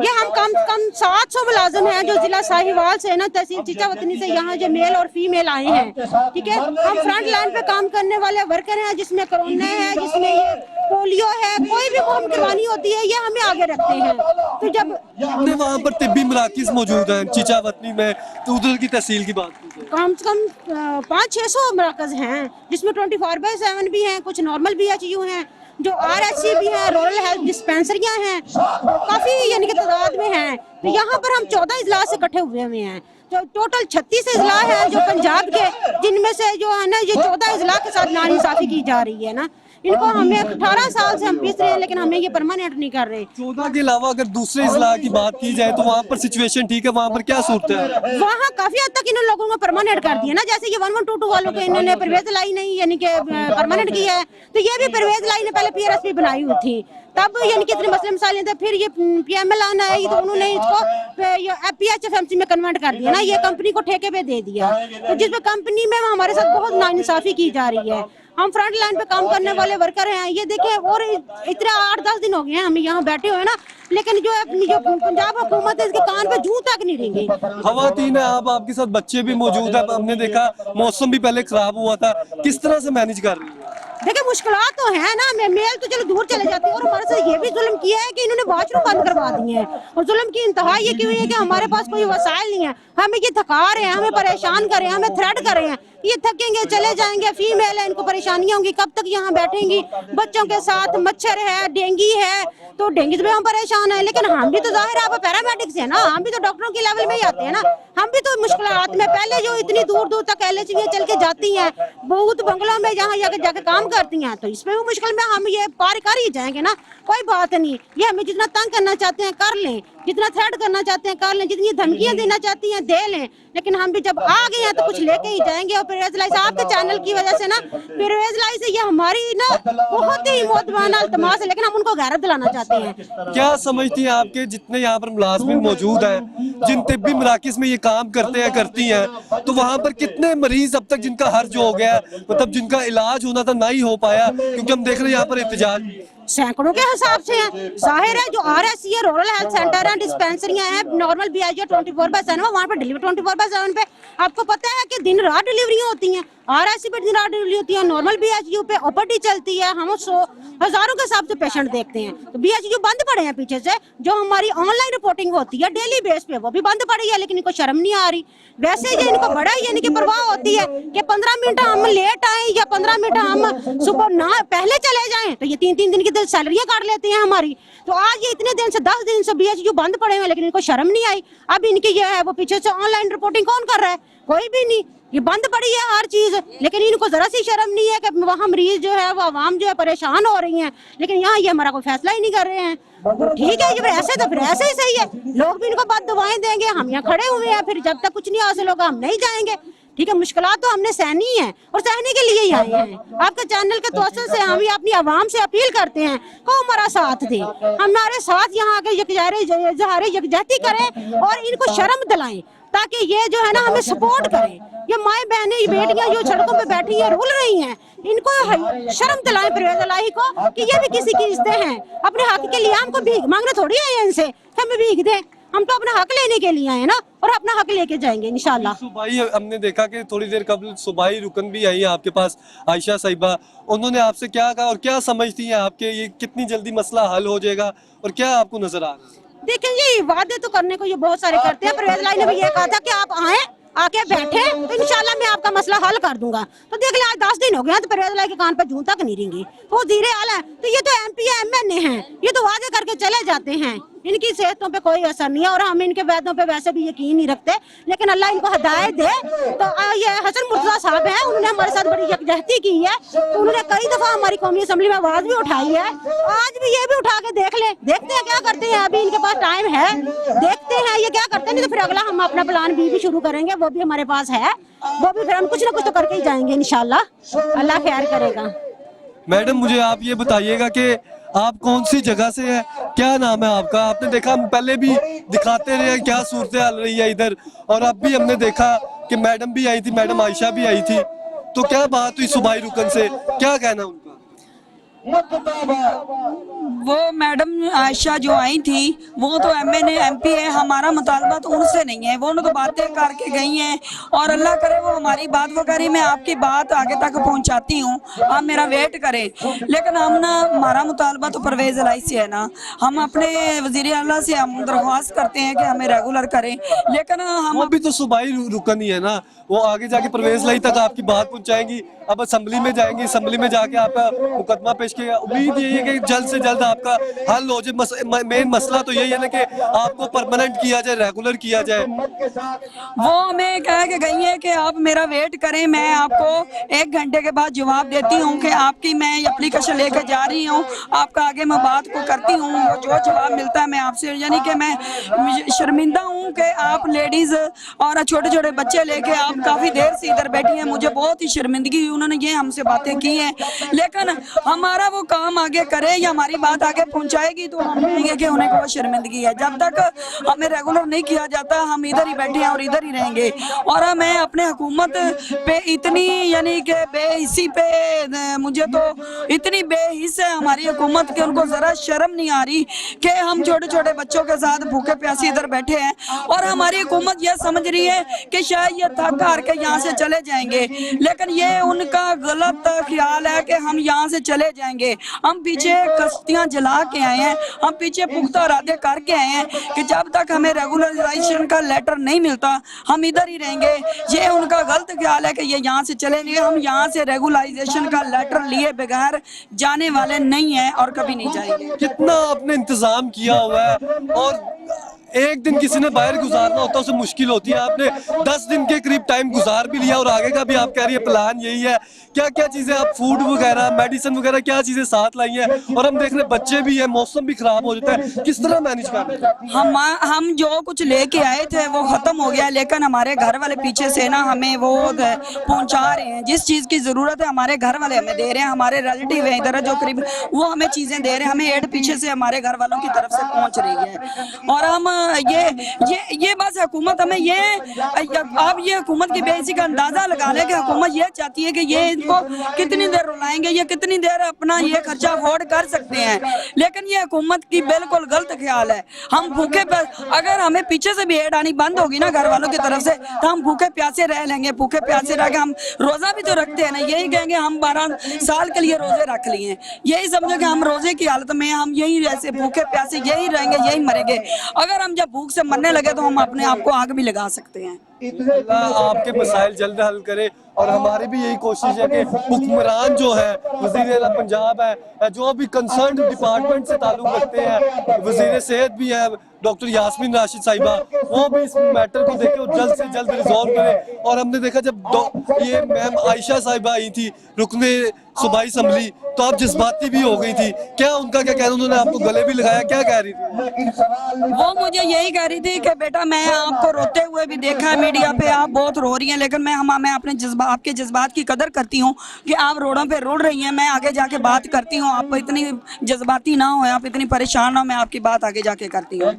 ये हम कम से कम 700 मुलाजिम हैं जो जिला साहिवाल से ना तहसील चीचावतनी से यहाँ जो मेल और फीमेल आए हैं। ठीक है, हम फ्रंट लाइन पे काम करने वाले वर्कर हैं, जिसमें कोरोना है, जिसमें ये पोलियो है, कोई भी मुहिम करवानी होती है, ये हमें आगे रखते हैं। तो जब वहाँ पर तिब्बी मराकिज़ मौजूद हैं चीचावतनी में, तो उधर की तहसील की बात कीजिए, कम से कम 500-600 मराकज हैं, जिसमें 24/7 भी हैं, कुछ नॉर्मल BHU हैं, जो RHC भी है, रूरल हेल्थ डिस्पेंसरियाँ हैं, काफ़ी यानी कि तादाद में हैं। तो यहाँ पर हम 14 इजलास इकट्ठे हुए हैं। टोटल 36 इजला है जो पंजाब के, जिनमें से जो है ना ये 14 इजला के साथ नाइंसाफी की जा रही है ना। इनको हमें 18 साल से हम पीस रहे हैं, लेकिन हमें ये परमानेंट नहीं कर रहे। 14 के अलावा अगर दूसरे इजला की बात की जाए तो वहाँ पर सिचुएशन ठीक है, वहाँ पर क्या सूरत है? वहाँ काफी हद तक इन लोगों को परमानेंट कर दिया ना, जैसे ये 1122 वालों को इन्होंने परवेज लाई नहीं यानी कि परमानेंट किया है, तो ये भी परवेज लाई ने पहले PRSP बनाई हुई थी, तब यानी कि इतने मसले मसाले थे। फिर ये PML आना है तो उन्होंने इसको PHFMC में कन्वर्ट कर दिया ना, ये कंपनी को ठेके पे दे दिया, तो जिसमें कंपनी में हमारे साथ बहुत नाइंसाफी की जा रही है। हम फ्रंट लाइन पे काम करने वाले वर्कर हैं, ये देखें, और इतना 8-10 दिन हो गए हैं हम यहाँ बैठे हुए ना, लेकिन जो अपनी जो पंजाब हुकूमत है इसके कान पे जूं तक नहीं रेंगी। खवातीन है आप, आपके साथ बच्चे भी मौजूद है, हमने देखा मौसम भी पहले खराब हुआ था, किस तरह से मैनेज कर रही है? देखिए मुश्किलात तो है ना, मेल तो चलो दूर चले जाते हैं, और हमारे साथ ये भी जुल्म किया है कि इन्होंने वॉशरूम बंद करवा दिए हैं, और जुल्म की इंतहा ये की हुई है कि हमारे पास कोई वसाइल नहीं है, हमें ये थका रहे हैं, हमें परेशान कर रहे हैं, हमें थ्रेट कर रहे हैं, ये थकेंगे चले जाएंगे, फीमेल है इनको परेशानियां होंगी, कब तक यहाँ बैठेंगी, बच्चों के साथ मच्छर है, डेंगू है, तो डेंगू से भी हम परेशान है, लेकिन हम भी तो जाहिर है आप पैरामेडिक्स है ना, हम भी तो डॉक्टरों के लेवल में ही आते हैं ना, हम भी तो मुश्किलात में पहले जो इतनी दूर दूर तक LHV चल के जाती हैं, बहुत बंगलों में जहाँ जाके काम करती हैं, तो इसमें भी मुश्किल में हम ये पार कर ही जाएंगे ना, कोई बात नहीं, ये हमें जितना तंग करना चाहते हैं कर लें, जितना थ्रेट करना चाहते हैं कर लें, जितनी धमकियां देना चाहती हैं दे लें, लेकिन हम भी जब आ गए हैं तो कुछ लेके ही जाएंगे। और परवेज लाई से आपके चैनल की वजह से ना, परवेज लाई से ये हमारी ना बहुत ही मोतबाना इल्तमास है, लेकिन हम उनको गैरत दिलाना चाहते हैं। क्या समझती हैं आपके जितने यहाँ पर मुलाजमिन मौजूद हैं, जिन तिब्बी मराकिज में ये काम करते हैं करती हैं, तो वहाँ पर कितने मरीज अब तक जिनका हर्ज हो गया, मतलब जिनका इलाज होना था नहीं हो पाया, क्योंकि हम देख रहे हैं यहाँ पर एहतजाज सैकड़ों के हिसाब से हैं। जाहिर है जो RSC है, रूरल हेल्थ सेंटर है, डिस्पेंसरियां हैं, नॉर्मल BIG 24/7 वहाँ पर डिलीवरी 24/7 पे आपको पता है कि दिन रात डिलीवरियां होती हैं, RSC पे दिन रात डिलीवरी होती है, नॉर्मल BHU पे OPD चलती है, हम 100 हजारों के हिसाब से पेशेंट देखते हैं, तो BHU बंद पड़े हैं पीछे से, जो हमारी ऑनलाइन रिपोर्टिंग होती है डेली बेस पे वो भी बंद पड़ी है, लेकिन इनको शर्म नहीं आ रही। वैसे ये इनको बड़ा यानी कि परवाह होती है कि 15 मिनट हम लेट आए या 15 मिनट हम सुबह ना पहले चले जाएं, तो ये 3-3 दिन की सैलरियां काट लेते हैं हमारी। तो आज ये इतने दिन से 10 दिन से BHU बंद पड़े हुए, लेकिन इनको शर्म नहीं आई। अब इनकी ये है वो पीछे से ऑनलाइन रिपोर्टिंग कौन कर रहा है? कोई भी नहीं, ये बंद पड़ी है हर चीज, लेकिन इनको जरा सी शर्म नहीं है कि वहाँ मरीज जो है वो आवाम जो है परेशान हो रही हैं, लेकिन यहाँ ये हमारा कोई फैसला ही नहीं कर रहे हैं। ठीक है, जब ऐसे तो फिर ऐसे ही सही है, लोग भी इनको बद दुआएं देंगे, हम यहाँ खड़े हुए हैं, फिर जब तक कुछ नहीं हासिल होगा हम नहीं जाएंगे। ठीक है, मुश्किलात तो हमने सहनी है और सहने के लिए ही आए हैं। आपके चैनल के तवज्जो से हम अपनी आवाम से अपील करते हैं को हमारा साथ दे, हमारे साथ यहाँ आके यकजहती करें और इनको शर्म दिलाएं, ताकि ये जो है ना हमें सपोर्ट करें। ये माए बहनें, ये बेटियां जो सड़कों पे बैठी हैं, रुल रही हैं, इनको शर्म दिलाएं परवेज इलाही को कि ये भी किसी की इज्जत हैं। अपने हक के लिए हमको भीख मांगने थोड़ी आए हैं इनसे कि हमें भीख दें, हम तो अपना हक लेने के लिए आए ना, और अपना हक लेके जाएंगे इंशाल्लाह। सुबाई हमने देखा कि थोड़ी देर कबल सुबाई रुकन भी आई है आपके पास, आयशा साहिबा, उन्होंने आपसे क्या कहा और क्या समझती हैं आपके, ये कितनी जल्दी मसला हल हो जाएगा और क्या आपको नजर आ रहा है? देखें, ये वादे तो करने को ये बहुत सारे करते हैं। परवेज इलाही ने भी ये कहा था कि आप आए, आके बैठे तो इंशाल्लाह मैं आपका मसला हल कर दूंगा। तो देख ले, आज 10 दिन हो गए हैं तो परवेज इलाही के कान पर जूं तक नहीं रेंगी। वो धीरे आला है, तो ये तो MP MNA हैं, ये तो वादे करके चले जाते हैं, इनकी सेहतों पे कोई असर नहीं है और हम इनके वैदों पे वैसे भी यकीन नहीं रखते, लेकिन अल्लाह इनको हिदायत दे। तो ये हसन मुर्तजा साहब हैं, उन्होंने हमारे साथ बड़ी यकजहती की है, तो उन्होंने कई दफा हमारी कौमी असम्बली में आवाज भी उठाई है, आज भी ये भी उठा के देख ले, देखते हैं क्या करते हैं। अभी इनके पास टाइम है, देखते हैं ये क्या करते हैं, नहीं तो फिर अगला हम अपना प्लान B भी शुरू करेंगे, वो भी हमारे पास है, वो भी फिर हम कुछ ना कुछ तो करके ही जाएंगे इंशाल्लाह, अल्लाह खैर करेगा। मैडम, मुझे आप ये बताइएगा कि आप कौन सी जगह से हैं, क्या नाम है आपका? आपने देखा हम पहले भी दिखाते रहे क्या सूरत हाल रही है इधर, और अब भी हमने देखा कि मैडम भी आई थी, मैडम आयशा भी आई थी, तो क्या बात हुई सुबाई रुकन से, क्या कहना उनका? वो मैडम आयशा जो आई थी वो तो MNA MP है, हमारा मुतालबा तो उनसे नहीं है, वो तो बातें करके गई हैं, और अल्लाह करे वो हमारी बात वो करें, मैं आपकी बात आगे तक पहुंचाती हूँ, आप मेरा वेट करें। लेकिन हम ना, हमारा मुतालबा तो परवेज इलाही से है ना, हम अपने वज़ीर आला से हम दरख्वास्त करते हैं कि हमें रेगुलर करें, लेकिन हम वो भी तो सुबाई रुकन ही है ना, वो आगे जाके परवेज इलाही तक आपकी बात पहुंचाएंगी, अब असेंबली में जाएंगी, असेंबली में जाके आपका मुकदमा पेश किया। उम्मीद यही है कि जल्द से जल्द आप आपका हल हो जाए। मेन मसला तो यही है ना कि आपको परमानेंट किया जाए, रेगुलर किया जाए। वो हमें कह के गई है कि आप मेरा वेट करें, मैं आपको 1 घंटे के बाद जवाब देती हूँ कि आपकी मैं एप्लीकेशन लेकर जा रही हूँ, आपका आगे मैं बात को करती हूँ, वो जो जवाब मिलता है मैं आपसे, यानी कि मैं शर्मिंदा हूँ कि आप लेडीज़ और छोटे छोटे बच्चे लेके आप काफ़ी देर से इधर बैठी हैं। मुझे बहुत ही शर्मिंदगी हुई, उन्होंने ये हमसे बातें की हैं, लेकिन हमारा वो काम आगे करे या हमारी बात आगे पहुँचाएगी तो हम कहेंगे कि उन्हें कोई शर्मिंदगी है। जब तक हमें रेगुलर नहीं किया जाता हम इधर ही बैठे हैं और इधर ही रहेंगे। और हमें अपने हुकूमत पे इतनी यानी कि बेहिसी पे मुझे तो इतनी बेहिस है हमारी हुकूमत कि उनको ज़रा शर्म नहीं आ रही कि हम छोटे छोटे बच्चों के साथ भूखे प्यासे इधर बैठे हैं और हमारी हुकूमत यह समझ रही है कि शायद ये थक हार के यहाँ से चले जाएंगे, लेकिन ये उनका गलत ख्याल है कि हम यहाँ से चले जाएंगे। हम पीछे कश्तियाँ जला के आए हैं, हम पीछे पुख्ता इरादे करके आए हैं कि जब तक हमें रेगुलराइजेशन का लेटर नहीं मिलता हम इधर ही रहेंगे। ये उनका गलत ख्याल है कि ये यहाँ से चलेंगे। हम यहाँ से रेगुलराइजेशन का लेटर लिए बगैर जाने वाले नहीं हैं और कभी नहीं जाएंगे। कितना आपने इंतजाम किया हुआ है, और एक दिन किसी ने बाहर गुजारना होता है उसे मुश्किल होती है। आपने 10 दिन के करीब टाइम गुजार भी लिया और आगे का भी आप कह रही है प्लान यही है। क्या क्या चीजें आप फूड वगैरह, मेडिसिन वगैरह क्या चीजें साथ लाई हैं? और हम देख रहे हैं बच्चे भी हैं, मौसम भी खराब हो जाता है, किस तरह मैनेज कर रहे हैं? हम जो कुछ लेके आए थे वो खत्म हो गया, लेकिन हमारे घर वाले पीछे से ना हमें वो पहुंचा रहे हैं। जिस चीज की जरूरत है हमारे घर वाले हमें दे रहे हैं, हमारे रिलेटिव है इधर जो करीब वो हमें चीजें दे रहे हैं, हमें एड पीछे से हमारे घर वालों की तरफ से पहुंच रही है। और हम ये बस हुकूमत हमें ये आप ये हुकूमत की बेइज्जती का अंदाजा लगा लें कि हुकूमत ये चाहती है कि ये इनको कितनी देर रुलाएंगे, ये कितनी देर अपना ये खर्चा अफोर्ड कर सकते हैं, लेकिन ये हुकूमत की बिल्कुल गलत ख्याल है। हम भूखे अगर हमें पीछे से भी एड आनी बंद होगी ना घर वालों की तरफ से तो हम भूखे प्यासे रह लेंगे। भूखे प्यासे रह के हम रोजा भी तो रखते हैं ना, यही कहेंगे हम 12 साल के लिए रोजे रख लिए, यही समझो कि हम रोजे की हालत में हम यही ऐसे भूखे प्यासे यही रहेंगे, यही मरेंगे। अगर हम जब भूख से मरने लगे तो हम अपने आप को आग भी लगा सकते हैं। आपके मसाइल जल्द हल करे, और हमारी भी यही कोशिश है कि हुक्मरान जो है, वज़ीर आला पंजाब है, जो भी कंसर्न डिपार्टमेंट से ताल्लुक रखते हैं, वज़ीर सेहत भी है डॉक्टर यास्मीन राशिद साहिबा, वो भी इस मैटर को देखे और जल्द से जल्द रिजॉल्व करें। और हमने देखा जब ये मैम आयशा साहिबा आई थी रुकने सूबाई असम्बली तो आप जज्बाती भी हो गई थी, क्या उनका क्या कहना? उन्होंने आपको गले भी लगाया, क्या कह रही थी वो? मुझे यही कह रही थी कि बेटा मैं आपको रोते हुए भी देखा है मीडिया पे, आप बहुत रो रही हैं, लेकिन मैं अपने आपके जज्बात की कदर करती हूँ कि आप रोडों पे रोड रही हैं, मैं आगे जाके बात करती हूँ। आप इतनी जज्बाती ना हो, आप इतनी परेशान ना हो, मैं आपकी बात आगे जाके करती हूँ।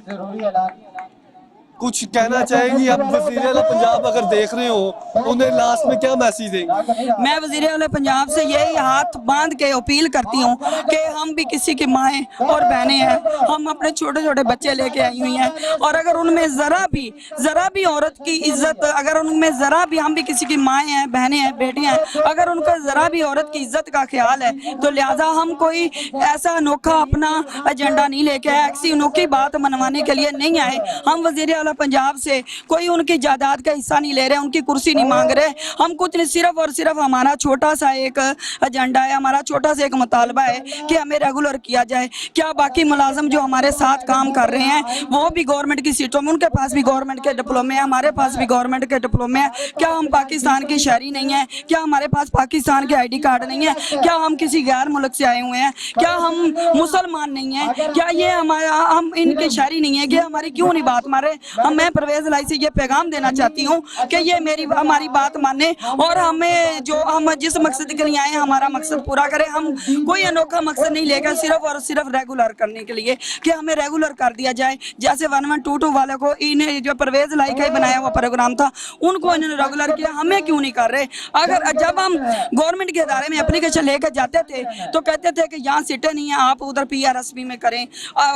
कुछ कहना चाहेंगी आप वज़ीर आला पंजाब अगर देख रहे हो, उन्हें लास्ट में क्या मैसेज देंगे? मैं वज़ीर आला पंजाब से यही हाथ बांध के अपील करती हूँ कि हम भी किसी की माएँ और बहनें हैं, हम अपने छोटे छोटे बच्चे लेके आई हुई हैं, और अगर उनमें ज़रा भी औरत की इज्जत, अगर उनमें ज़रा भी, हम भी किसी की माएँ हैं, बहनें हैं, बेटियाँ हैं, अगर उनका ज़रा भी औरत की इज्जत का ख्याल है तो लिहाजा हम कोई ऐसा अनोखा अपना एजेंडा नहीं लेके आए, ऐसी अनोखी बात मनवाने के लिए नहीं आए। हम वज़ीर आला पंजाब से कोई उनकी जायदाद का हिस्सा नहीं ले रहे, उनकी कुर्सी नहीं मांग रहे, हम कुछ नहीं, सिर्फ और सिर्फ हमारा छोटा सा एक एजेंडा है, हमारा छोटा सा एक मुतालबा है कि हमें रेगुलर किया जाए। क्या बाकी मुलाजिम जो हमारे साथ काम कर रहे हैं वो भी गवर्नमेंट की सीटों में, उनके पास भी गवर्नमेंट के डिप्लोमे हैं, हमारे पास भी गवर्नमेंट के डिप्लोमे हैं, क्या हम पाकिस्तान की शहरी नहीं है? क्या हमारे पास पाकिस्तान के ID कार्ड नहीं है? क्या हम किसी गैर मुल्क से आए हुए हैं? क्या हम मुसलमान नहीं है? क्या ये हमारा हम इनके शहरी नहीं है? कि हमारी क्यों नहीं बात मारे? मैं परवेज लाई से ये पैगाम देना चाहती हूँ कि ये हमारी बात माने और हमें जो हम जिस मकसद के लिए आए हैं हमारा मकसद पूरा करें। हम कोई अनोखा मकसद नहीं लेकर सिर्फ और सिर्फ रेगुलर करने के लिए कि हमें रेगुलर कर दिया जाए। जैसे 1122 वाले को इन्हें जो परवेज लाई का ही बनाया हुआ प्रोग्राम था उनको इन्होंने रेगुलर किया, हमें क्यों नहीं कर रहे? अगर जब हम गवर्नमेंट के इदारे में एप्लीकेशन लेकर जाते थे तो कहते थे कि यहाँ सीटें नहीं है, आप उधर PRSB में करें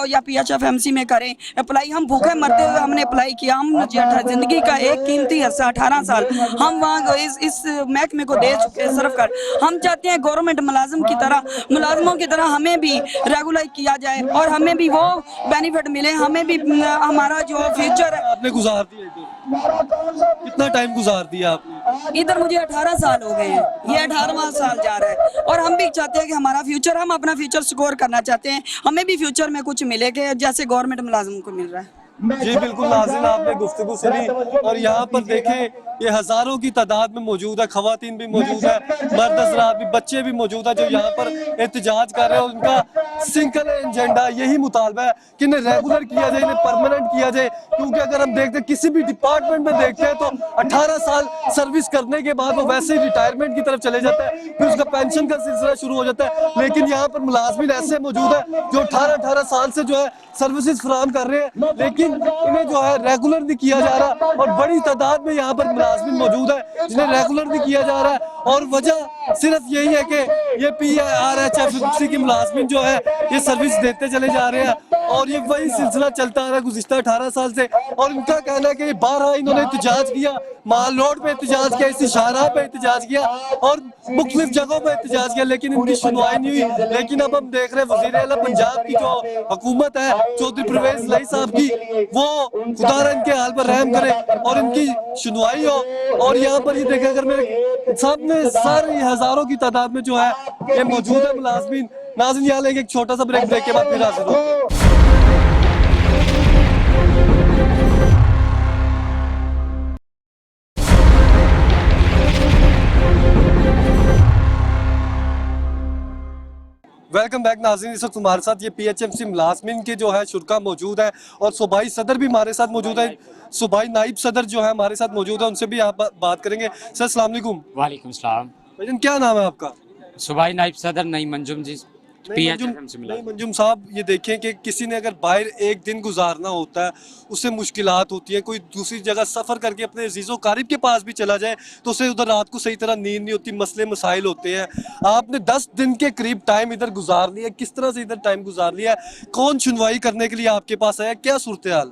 या PHFMC में करें अप्लाई। हम भूखे मरते हुए हमने अप्लाई किया, हम जिंदगी का एक कीमती हिस्सा 18 साल हम वहाँ इस महकमे को दे चुके सर्व कर। हम चाहते हैं गवर्नमेंट मुलाजमों की तरह हमें भी रेगुलर किया जाए और हमें भी वो बेनिफिट मिले, हमें भी हमारा जो फ्यूचर है। आपने गुजार दिया, कितना टाइम गुजार दिया आपने? इधर मुझे 18 साल हो गए हैं, ये 18वां साल जा रहा है। और हम भी चाहते हैं कि हमारा फ्यूचर, हम अपना फ्यूचर सिक्योर करना चाहते हैं, हमें भी फ्यूचर में कुछ मिले कि जैसे गवर्नमेंट मुलाजिम को मिल रहा है। जी बिल्कुल नाज़रीन, आपने गुफ्तगू सुनी और यहाँ पर देखें ये हजारों की तादाद में मौजूद है, खवातीन भी मौजूद है, मर्द हज़रात भी, बच्चे भी मौजूद है जो यहाँ पर एहतजाज कर रहे हैं। उनका सिंगल एजेंडा यही मुतालबा है कि इन्हें रेगुलर किया जाए, इन्हें परमानेंट किया जाए। क्योंकि अगर हम देखते हैं किसी भी डिपार्टमेंट में देखते हैं तो 18 साल सर्विस करने के बाद वो वैसे ही रिटायरमेंट की तरफ चले जाता है, फिर उसका पेंशन का सिलसिला शुरू हो जाता है। लेकिन यहाँ पर मुलाजमीन ऐसे मौजूद है जो 18 साल से जो है सर्विसेज फराहम कर रहे हैं, लेकिन इन्हें जो है रेगुलर नहीं किया जा रहा। और बड़ी तादाद में यहाँ पर मुलाजमीन मौजूद है जिन्हें रेगुलर नहीं किया जा रहा है। और वजह सिर्फ यही है कि ये PRHFMC की मुलाजमीन जो है ये सर्विस देते चले जा रहे हैं और ये वही सिलसिला चलता आ रहा है गुज़िश्ता 18 साल से। और इनका कहना है कि 12 इन्होंने एहतजाज किया, माल रोड पे एहतजाज किया, इसी शाहराह पे एहतजाज किया और मुख्तलिफ जगहों पे एहतजाज किया, लेकिन इनकी सुनवाई नहीं हुई। लेकिन अब हम देख रहे हैं वज़ीर आला पंजाब की जो हुकूमत है चौधरी परवेज लाई साहब की, वो खुदा इनके हाल पर रहम करे और इनकी सुनवाई हो। और यहाँ पर ये देखें, अगर मेरे सामने सारी हजारों की तादाद में जो है ये मौजूद है मुलाजमीन। नाज़रीन यहाँ लेके एक छोटा सा ब्रेक के बाद फिर हाजिर हो। वेलकम बैक नाज़रीन, इस वक्त हमारे साथ ये PHMC मुलाजमीन के जो है शुरा मौजूद है और सूबाई सदर भी हमारे साथ मौजूद है, सूबाई नाइब सदर जो है हमारे साथ मौजूद है, उनसे भी आप बात करेंगे। सर अस्सलाम वालेकुम। वालेकुम सलाम। भाईजान क्या नाम है आपका? सूबाई नाइब सदर नईम मंजुम जी, नहीं मंजुम साहब, ये देखें कि किसी ने अगर बाहर एक दिन गुजारना होता है उससे मुश्किलात होती है, कोई दूसरी जगह सफ़र करके अपने अजीज़ो कारिब के पास भी चला जाए तो उसे उधर रात को सही तरह नींद नहीं होती, मसले मसाइल होते हैं। आपने 10 दिन के करीब टाइम इधर गुजार लिया, किस तरह से इधर टाइम गुजार लिया, कौन सुनवाई करने के लिए आपके पास आया, क्या सूरत हाल?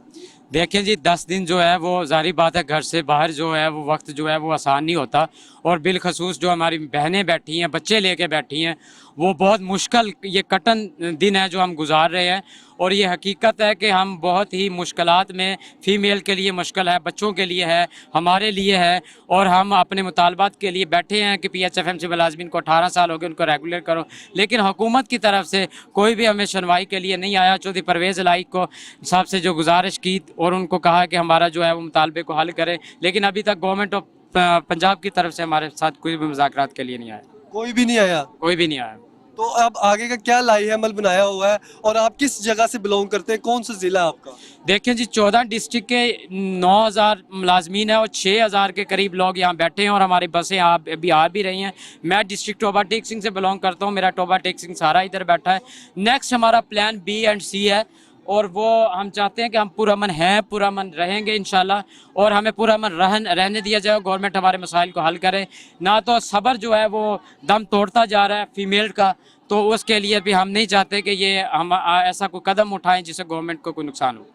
देखिए जी, 10 दिन जो है वो जारी बात है, घर से बाहर जो है वो वक्त जो है वो आसान नहीं होता। और बिलखसूस जो हमारी बहनें बैठी हैं, बच्चे लेके बैठी हैं, वो बहुत मुश्किल ये कठिन दिन है जो हम गुजार रहे हैं। और ये हकीकत है कि हम बहुत ही मुश्किलात में, फ़ीमेल के लिए मुश्किल है, बच्चों के लिए है, हमारे लिए है। और हम अपने मुतालबात के लिए बैठे हैं कि PHFMC मुलाजमीन को 18 साल हो गए, उनको रेगुलर करो, लेकिन हुकूमत की तरफ से कोई भी हमें सुनवाई के लिए नहीं आया। चौधरी परवेज़ लाई को साहब से जो गुजारिश की और उनको कहा कि हमारा जो है वो मुतालबे को हल करें, लेकिन अभी तक गवर्नमेंट ऑफ पंजाब की तरफ से हमारे साथ कोई भी मुज़ाकरात के लिए नहीं आया। कोई भी नहीं आया? कोई भी नहीं आया। तो अब आगे का क्या लाई अमल बनाया हुआ है और आप किस जगह से बिलोंग करते हैं, कौन सा ज़िला आपका? देखिए जी, 14 डिस्ट्रिक्ट के 9000 मुलाजमीन है और 6000 के करीब लोग यहाँ बैठे हैं और हमारी बसें अभी आ भी रही हैं। मैं डिस्ट्रिक्ट टोबा टेक सिंह से बिलोंग करता हूँ, मेरा टोबा टेक सिंह सारा इधर बैठा है। नेक्स्ट हमारा प्लान B एंड C है और वो हम चाहते हैं कि हम पुरअमन हैं, पुरअमन रहेंगे इंशाल्लाह, और हमें पुरअमन रहने दिया जाए, गवर्नमेंट हमारे मसाइल को हल करे। ना तो सब्र जो है वो दम तोड़ता जा रहा है फीमेल का, तो उसके लिए भी हम नहीं चाहते कि ये हम ऐसा कोई कदम उठाएं जिससे गवर्नमेंट को कोई नुकसान हो।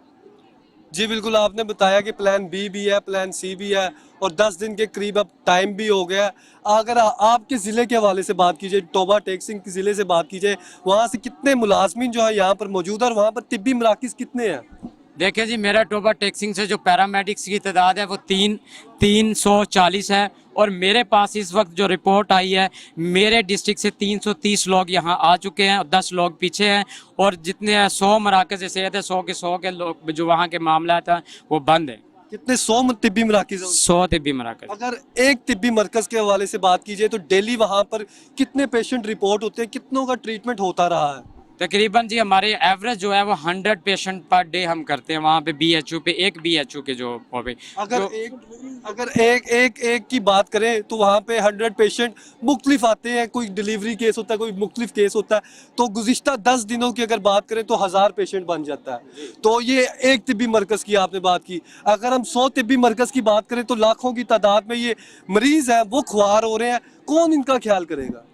जी बिल्कुल, आपने बताया कि प्लान B भी है, प्लान C भी है और 10 दिन के करीब अब टाइम भी हो गया। अगर आपके ज़िले के हवाले से बात कीजिए, टोबा टेक सिंह के ज़िले से बात कीजिए, वहाँ से कितने मुलाजमीन जो है यहाँ पर मौजूद है और वहाँ पर तिब्बी मराकिज़ कितने हैं? देखिए जी, मेरा टोबा टेक सिंह से जो पैरामेडिक्स की तादाद है वो 340 है और मेरे पास इस वक्त जो रिपोर्ट आई है, मेरे डिस्ट्रिक्ट से 330 लोग यहाँ आ चुके हैं और 10 लोग पीछे हैं। और जितने 100 मराकज़ सेहत है, 100 के लोग जो वहाँ के मामला था वो बंद है। कितने 100 तिब्बी मराकज़? 100 तिब्बी मराकज़। अगर एक तिब्बी मरकज़ के हवाले से बात कीजिए तो डेली वहाँ पर कितने पेशेंट रिपोर्ट होते हैं, कितनों का ट्रीटमेंट होता रहा है? तकरीबन जी हमारे एवरेज जो है वो 100 पेशेंट पर डे हम करते हैं वहाँ पे BHU पे, एक BHU के जो हो गए। अगर एक की बात करें तो वहाँ पे 100 पेशेंट मुख्तलिफ आते हैं, कोई डिलीवरी केस होता है, कोई मुख्तलिफ केस होता है, तो गुज़िश्ता 10 दिनों की अगर बात करें तो 1000 पेशेंट बन जाता है। तो ये एक तिब्बी मरकज़ की आपने बात की। अगर हम 100 तिब्बी मरकज़ की बात करें तो लाखों की तादाद में ये मरीज़ हैं, वो ख्वार हो रहे हैं, कौन इनका ख्याल करेगा?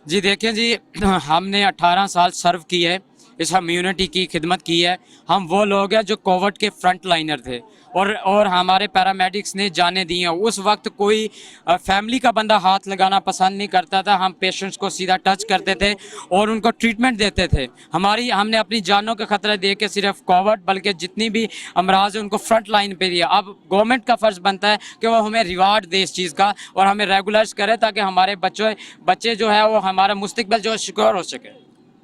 जी देखें जी, हमने 18 साल सर्व किए इस कम्युनिटी की खिदमत की है। हम वो लोग हैं जो कोविड के फ्रंट लाइनर थे और हमारे पैरामेडिक्स ने जाने दी हैं। उस वक्त कोई फैमिली का बंदा हाथ लगाना पसंद नहीं करता था। हम पेशेंट्स को सीधा टच करते थे और उनको ट्रीटमेंट देते थे। हमने अपनी जानों का खतरा देख के सिर्फ कोविड बल्कि जितनी भी अमराज है उनको फ्रंट लाइन पे दिया। अब गवर्नमेंट का फ़र्ज़ बनता है कि वो हमें रिवार्ड दे इस चीज़ का और हमें रेगुलर्स करे ताकि हमारे बच्चे जो है वो हमारा मुस्तकबिल जो है सिक्योर हो सके।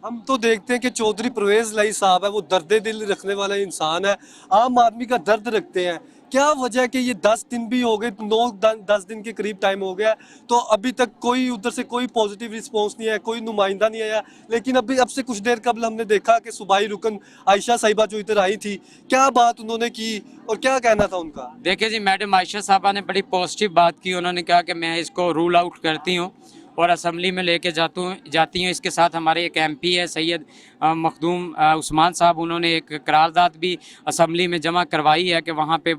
हम तो देखते हैं कि चौधरी परवेज लाई साहब है, वो दर्द दिल रखने वाला इंसान है, आम आदमी का दर्द रखते हैं। क्या वजह है कि ये 10 दिन भी हो गए, 9-10 दिन के करीब टाइम हो गया, तो अभी तक कोई उधर से कोई पॉजिटिव रिस्पांस नहीं है, कोई नुमाइंदा नहीं आया। लेकिन अब से कुछ देर कबल हमने देखा कि सूबाई रुकन आयशा साहिबा जो इधर आई थी, क्या बात उन्होंने की और क्या कहना था उनका? देखिए जी, मैडम आयशा साहबा ने बड़ी पॉजिटिव बात की। उन्होंने कहा कि मैं इसको रूल आउट करती हूँ और असम्बली में लेके जाती हूँ। इसके साथ हमारे एक MP है सैयद मखदूम उस्मान साहब, उन्होंने एक करारदाद भी असम्बली में जमा करवाई है कि वहाँ पे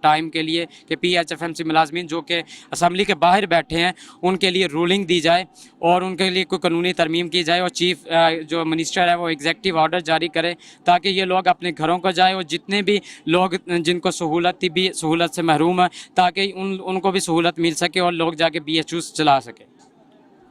टाइम के लिए कि PHFMC मुलाजमीन जो कि असम्बली के बाहर बैठे हैं उनके लिए रूलिंग दी जाए और उनके लिए कोई कानूनी तरमीम की जाए और चीफ जो मिनिस्टर है वो एग्जेक्टिव ऑर्डर जारी करे ताकि ये लोग अपने घरों को जाए और जितने भी लोग जिनको सहूलत से महरूम है ताकि उनको भी सहूलत मिल सके और लोग जाके BHUs चला सके।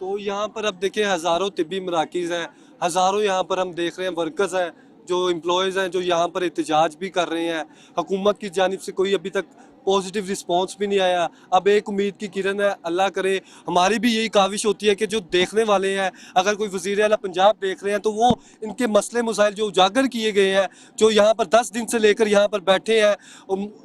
तो यहाँ पर अब देखें हज़ारों तिब्बी मराकीज़ हैं, हज़ारों यहाँ पर हम देख रहे हैं वर्कर्स हैं जो एम्प्लॉयज़ हैं जो यहाँ पर एहतजाज भी कर रहे हैं। हुकूमत की जानिब से कोई अभी तक पॉजिटिव रिस्पांस भी नहीं आया। अब एक उम्मीद की किरण है, अल्लाह करे। हमारी भी यही काविश होती है कि जो देखने वाले हैं, अगर कोई वज़ीर आला पंजाब देख रहे हैं तो वो इनके मसले मसाइल जो उजागर किए गए हैं, जो यहाँ पर 10 दिन से लेकर यहाँ पर बैठे हैं,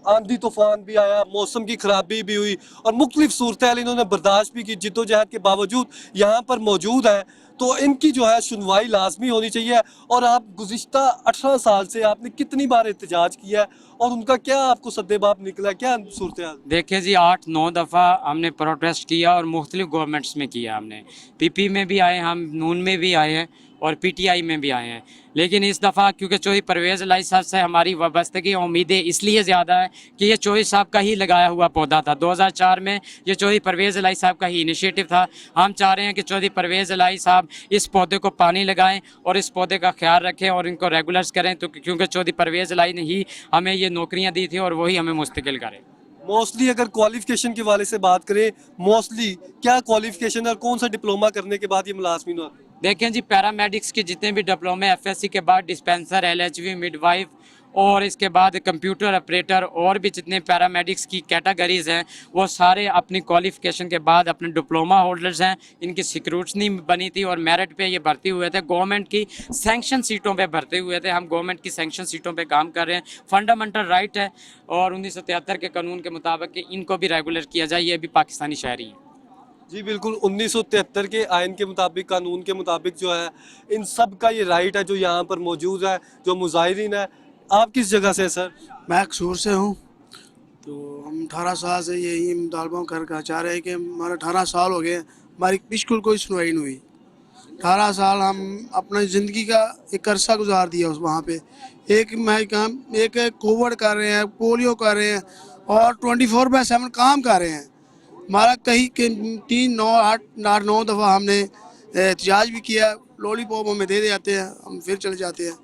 आंधी तूफान भी आया, मौसम की खराबी भी हुई और मुख्तलिफ सूरत हाल इन्होंने बर्दाश्त भी की, जिद्दोजहद के बावजूद यहाँ पर मौजूद हैं। तो इनकी जो है सुनवाई लाजमी होनी चाहिए। और आप गुज़िश्ता 18 साल से आपने कितनी बार एहतजाज किया है और उनका क्या आपको सद्देबाब निकला, क्या सूरत हाल? देखिए जी, 8-9 दफ़ा हमने प्रोटेस्ट किया और मुख्तलिफ गवर्नमेंट्स में किया। हमने PP में भी आए, हम नून में भी आए हैं और PTI में भी आए हैं। लेकिन इस दफ़ा क्योंकि चौधरी परवेज़ लाई साहब से हमारी वाबस्तगी उम्मीदें इसलिए ज़्यादा है कि ये चौधरी साहब का ही लगाया हुआ पौधा था। 2004 में ये चौधरी परवेज़ लाई साहब का ही इनिशिएटिव था। हम चाह रहे हैं कि चौधरी परवेज़ लाई साहब इस पौधे को पानी लगाएं और इस पौधे का ख्याल रखें और इनको रेगुलर्स करें, तो क्योंकि चौधरी परवेज़ लाई ने ही हमें ये नौकरियाँ दी थी और वही हमें मुस्तकिल करें। मोस्टली अगर क्वालिफिकेशन के वाले से बात करें, मोस्टली क्या क्वालिफिकेशन है और कौन सा डिप्लोमा करने के बाद ये मुलाजमीन होते हैं? देखें जी, पैरामेडिक्स के जितने भी डिप्लोमे FSC के बाद डिस्पेंसर, LHV, मिडवाइफ और इसके बाद कंप्यूटर ऑपरेटर और भी जितने पैरामेडिक्स की कैटेगरीज़ हैं वो सारे अपनी क्वालिफ़िकेशन के बाद अपने डिप्लोमा होल्डर्स हैं। इनकी सिक्रूटनी बनी थी और मेरिट पे ये भर्ती हुए थे, गवर्नमेंट की सैंक्शन सीटों पे भर्ती हुए थे। हम गवर्नमेंट की सैंक्शन सीटों पे काम कर रहे हैं। फंडामेंटल राइट है और 1973 के कानून के मुताबिक कि इनको भी रेगुलर किया जाए, ये भी पाकिस्तानी शहरी हैं। जी बिल्कुल, 1973 के आइन के मुताबिक, कानून के मुताबिक जो है इन सब का ये राइट है जो यहाँ पर मौजूद है, जो मुजाहिरीन है। आप किस जगह से सर? मैं कसूर से हूँ। तो हम 18 साल से यही मुतालबा कर चाह रहे हैं कि हमारा 18 साल हो गए, हमारी बिल्कुल कोई सुनवाई नहीं हुई। 18 साल हम अपनी ज़िंदगी का एक अरसा गुजार दिया उस वहाँ पे। एक कोविड कर रहे हैं, पोलियो कर रहे हैं और 24/7 काम कर रहे हैं। हमारा कहीं 3-9 दफ़ा हमने एहतजाज भी किया, लॉलीपॉप हमें दे जाते हैं, हम फिर चले जाते हैं।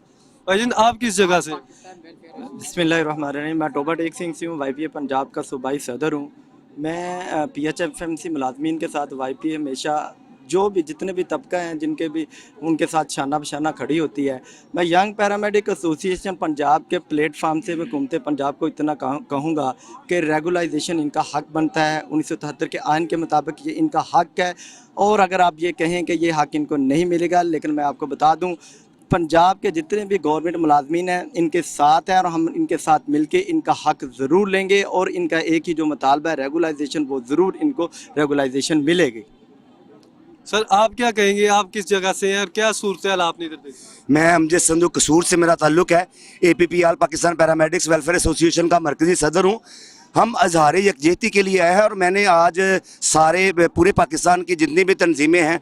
भाईजान आप किस जगह से? बिस्मिल्लाहिर्रहमानिर्रहीम। मैं टोबा टेक सिंह से हूँ, YPA पंजाब का सूबाई सदर हूँ। मैं PHFMC मुलाजमीन के साथ YPA हमेशा जो भी जितने भी तबका हैं जिनके भी उनके साथ शाना बशाना खड़ी होती है। मैं यंग पैरामेडिक एसोसिएशन पंजाब के प्लेटफार्म से मैं हुकूमत पंजाब को इतना कहूँगा कि रेगुलाइजेशन इनका हक बनता है। 1973 के आइन के मुताबिक ये इनका हक है और अगर आप ये कहें कि ये हक इनको नहीं मिलेगा, लेकिन मैं आपको बता दूँ पंजाब के जितने भी गवर्नमेंट मुलाजमीन हैं इनके साथ हैं और हम इनके साथ मिलके इनका हक ज़रूर लेंगे और इनका एक ही जो मुतालबा है रेगुलाइजेशन, वो ज़रूर इनको रेगुलाइजेशन मिलेगी। सर आप क्या कहेंगे, आप किस जगह से हैं और क्या सूरत हाल आपने इधर देखी? मैं अमजद संधू कसूर से मेरा ताल्लुक़ है। APPR Pakistan paramedics welfare association का मरकज़ी सदर हूँ। हम अजहार यकजहती के लिए आए हैं और मैंने आज सारे पूरे पाकिस्तान की जितनी भी तंजीमें हैं,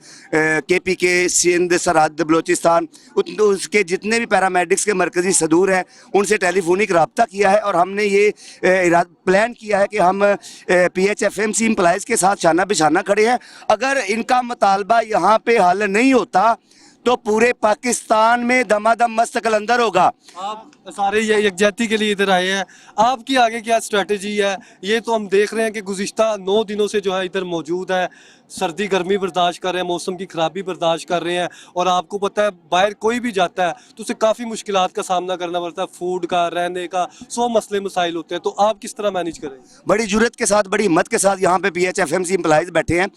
KPK, सिंध, सरहद, बलोचिस्तान, उसके जितने भी पैरामेडिक्स के मरकज़ी सदूर हैं उनसे टेलीफोनिक रब्ता किया है और हमने ये प्लान किया है कि हम PHFMC एम्प्लॉइज़ के साथ शाना बिशाना खड़े हैं। अगर इनका मुतालबा यहाँ पे हल नहीं होता तो पूरे पाकिस्तान में दमादम मस्त कलंदर होगा। आप सारे ये यकजहती के लिए इधर आए हैं, आपकी आगे क्या स्ट्रेटजी है? ये तो हम देख रहे हैं कि गुज़िश्ता 9 दिनों से जो है इधर मौजूद है, सर्दी गर्मी बर्दाश्त कर रहे हैं, मौसम की ख़राबी बर्दाश्त कर रहे हैं, और आपको पता है बाहर कोई भी जाता है तो उसे काफ़ी मुश्किलात का सामना करना पड़ता है, फूड का, रहने का, 100 मसले मसाइल होते हैं, तो आप किस तरह मैनेज करेंगे? बड़ी जुर्रत के साथ, बड़ी हिम्मत के साथ यहाँ पे PHFMC एम्प्लॉइज बैठे हैं।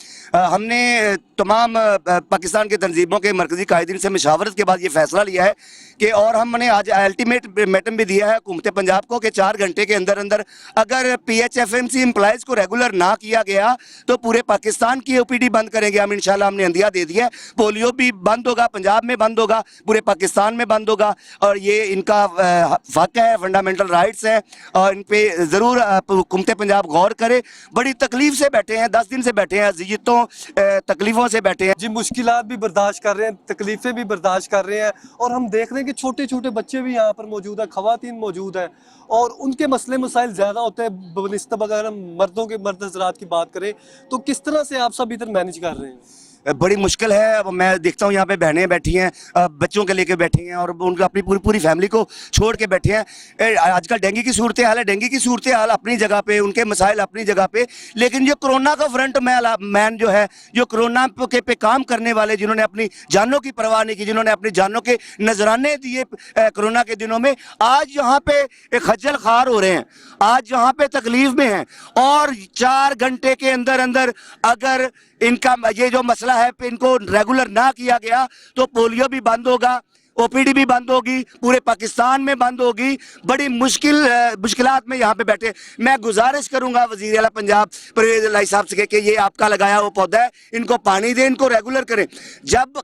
हमने तमाम पाकिस्तान के तंजीमों के मरकज़ी कायदीन से मशावरत के बाद ये फैसला लिया है कि, और हमने आज अल्टीमेटम भी दिया है हुकूमत पंजाब को कि 4 घंटे के अंदर अंदर अगर PHFMC एम्प्लॉइज़ को रेगुलर ना किया गया तो पूरे पाकिस्तान की OPD बंद करेंगे हम इंशाल्लाह। हमने अंदिया दे दिया है, पोलियो भी बंद होगा, पंजाब में बंद होगा, पूरे पाकिस्तान में बंद होगा, और ये इनका हक है, फंडामेंटल राइट्स है, और इन पर ज़रूर हुकूमत पंजाब गौर करे। बड़ी तकलीफ से बैठे हैं, 10 दिन से बैठे हैं, अज़ियतों तकलीफ़ों से बैठे हैं जी, मुश्किलात भी बर्दाश्त कर रहे हैं, तकलीफ़ें भी बर्दाश्त कर रहे हैं, और हम देख रहे हैं कि छोटे छोटे बच्चे भी यहाँ पर मौजूद है, ख़वातीन मौजूद है, और उनके मसले मसाइल ज़्यादा होते हैं बनिस्बत अगर हम मर्द हज़रात की बात करें, तो किस तरह से आप सब इधर मैनेज कर रहे हैं? बड़ी मुश्किल है। अब मैं देखता हूँ यहाँ पे बहनें बैठी हैं, बच्चों के लेके बैठी हैं, और उनका अपनी पूरी फैमिली को छोड़ के बैठे हैं। आजकल डेंगू की सूरत हाल है, डेंगू की सूरत हाल अपनी जगह पे, उनके मसाइल अपनी जगह पे, लेकिन जो कोरोना का फ्रंट मैन जो है, जो कोरोना के पे काम करने वाले, जिन्होंने अपनी जानों की परवाह नहीं की, जिन्होंने अपनी जानों के नजराने दिए कोरोना के दिनों में, आज यहाँ पे खज्जल खार हो रहे हैं, आज यहाँ पे तकलीफ में हैं, और 4 घंटे के अंदर अंदर अगर इनका ये जो मसला है इनको रेगुलर ना किया गया तो पोलियो भी बंद होगा, OPD भी बंद होगी, पूरे पाकिस्तान में बंद होगी। बड़ी मुश्किलात में यहाँ पे बैठे। मैं गुजारिश करूंगा वजीर आला पंजाब परवेज इलाही साहब से कि ये आपका लगाया हुआ पौधा है, इनको पानी दें, इनको रेगुलर करें। जब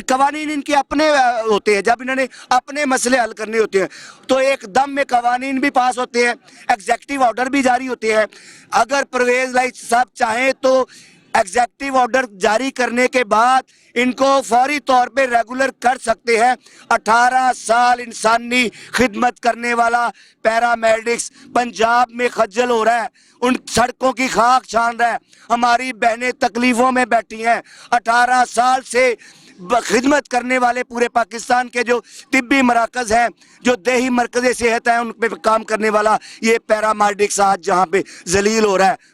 कवानीन इनके अपने होते हैं, जब इन्होंने अपने मसले हल करने होते हैं तो एकदम में कवानीन भी पास होते हैं, एग्जीक्यूटिव ऑर्डर भी जारी होते हैं। अगर परवेज इलाही साहब चाहें तो एग्जीक्यूटिव ऑर्डर जारी करने के बाद इनको फौरी तौर पे रेगुलर कर सकते हैं। 18 साल इंसानी खिदमत करने वाला पैरामेडिक्स पंजाब में खज्जल हो रहा है, उन सड़कों की खाक छान रहा है, हमारी बहनें तकलीफों में बैठी हैं। 18 साल से खिदमत करने वाले पूरे पाकिस्तान के जो तिब्बी मराकज़ हैं, जो देही मरकज़ सेहत हैं, उन पर काम करने वाला ये पैरामेडिक्स आज जहाँ पे जलील हो रहा है।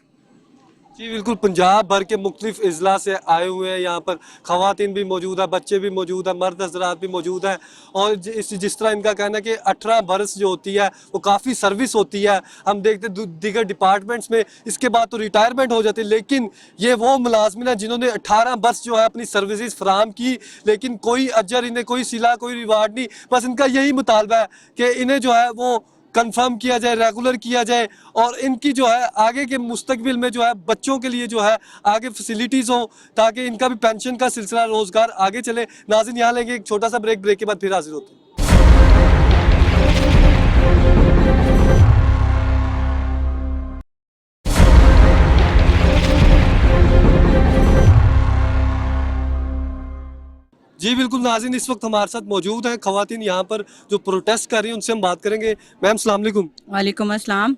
जी बिल्कुल, पंजाब भर के मुख्तलिफ अजला से आए हुए हैं, यहाँ पर ख़वातीन भी मौजूद है, बच्चे भी मौजूद है, मर्द हज़रात भी मौजूद हैं, और जिस तरह इनका कहना है कि 18 बरस जो होती है वो काफ़ी सर्विस होती है। हम देखते दीगर डिपार्टमेंट्स में इसके बाद तो रिटायरमेंट हो जाती है, लेकिन ये वो मुलाजमिन है जिन्होंने 18 बरस जो है अपनी सर्विसेज फराम की, लेकिन कोई अजर इन्हें, कोई सिला, कोई रिवार्ड नहीं। बस इनका यही मुतालबा है कि इन्हें जो है वो कंफर्म किया जाए, रेगुलर किया जाए, और इनकी जो है आगे के मुस्तकबिल में जो है बच्चों के लिए जो है आगे फैसिलिटीज़ हो, ताकि इनका भी पेंशन का सिलसिला रोज़गार आगे चले। नाज़रीन, यहाँ लेंगे एक छोटा सा ब्रेक के बाद फिर हाजिर होते हैं। जी बिल्कुल नाज़रीन, इस वक्त हमारे साथ मौजूद हैं ख़वातीन यहाँ पर जो प्रोटेस्ट कर रही हैं, उनसे हम बात करेंगे। मैम अस्सलाम वालेकुम। वालेकुम अस्सलाम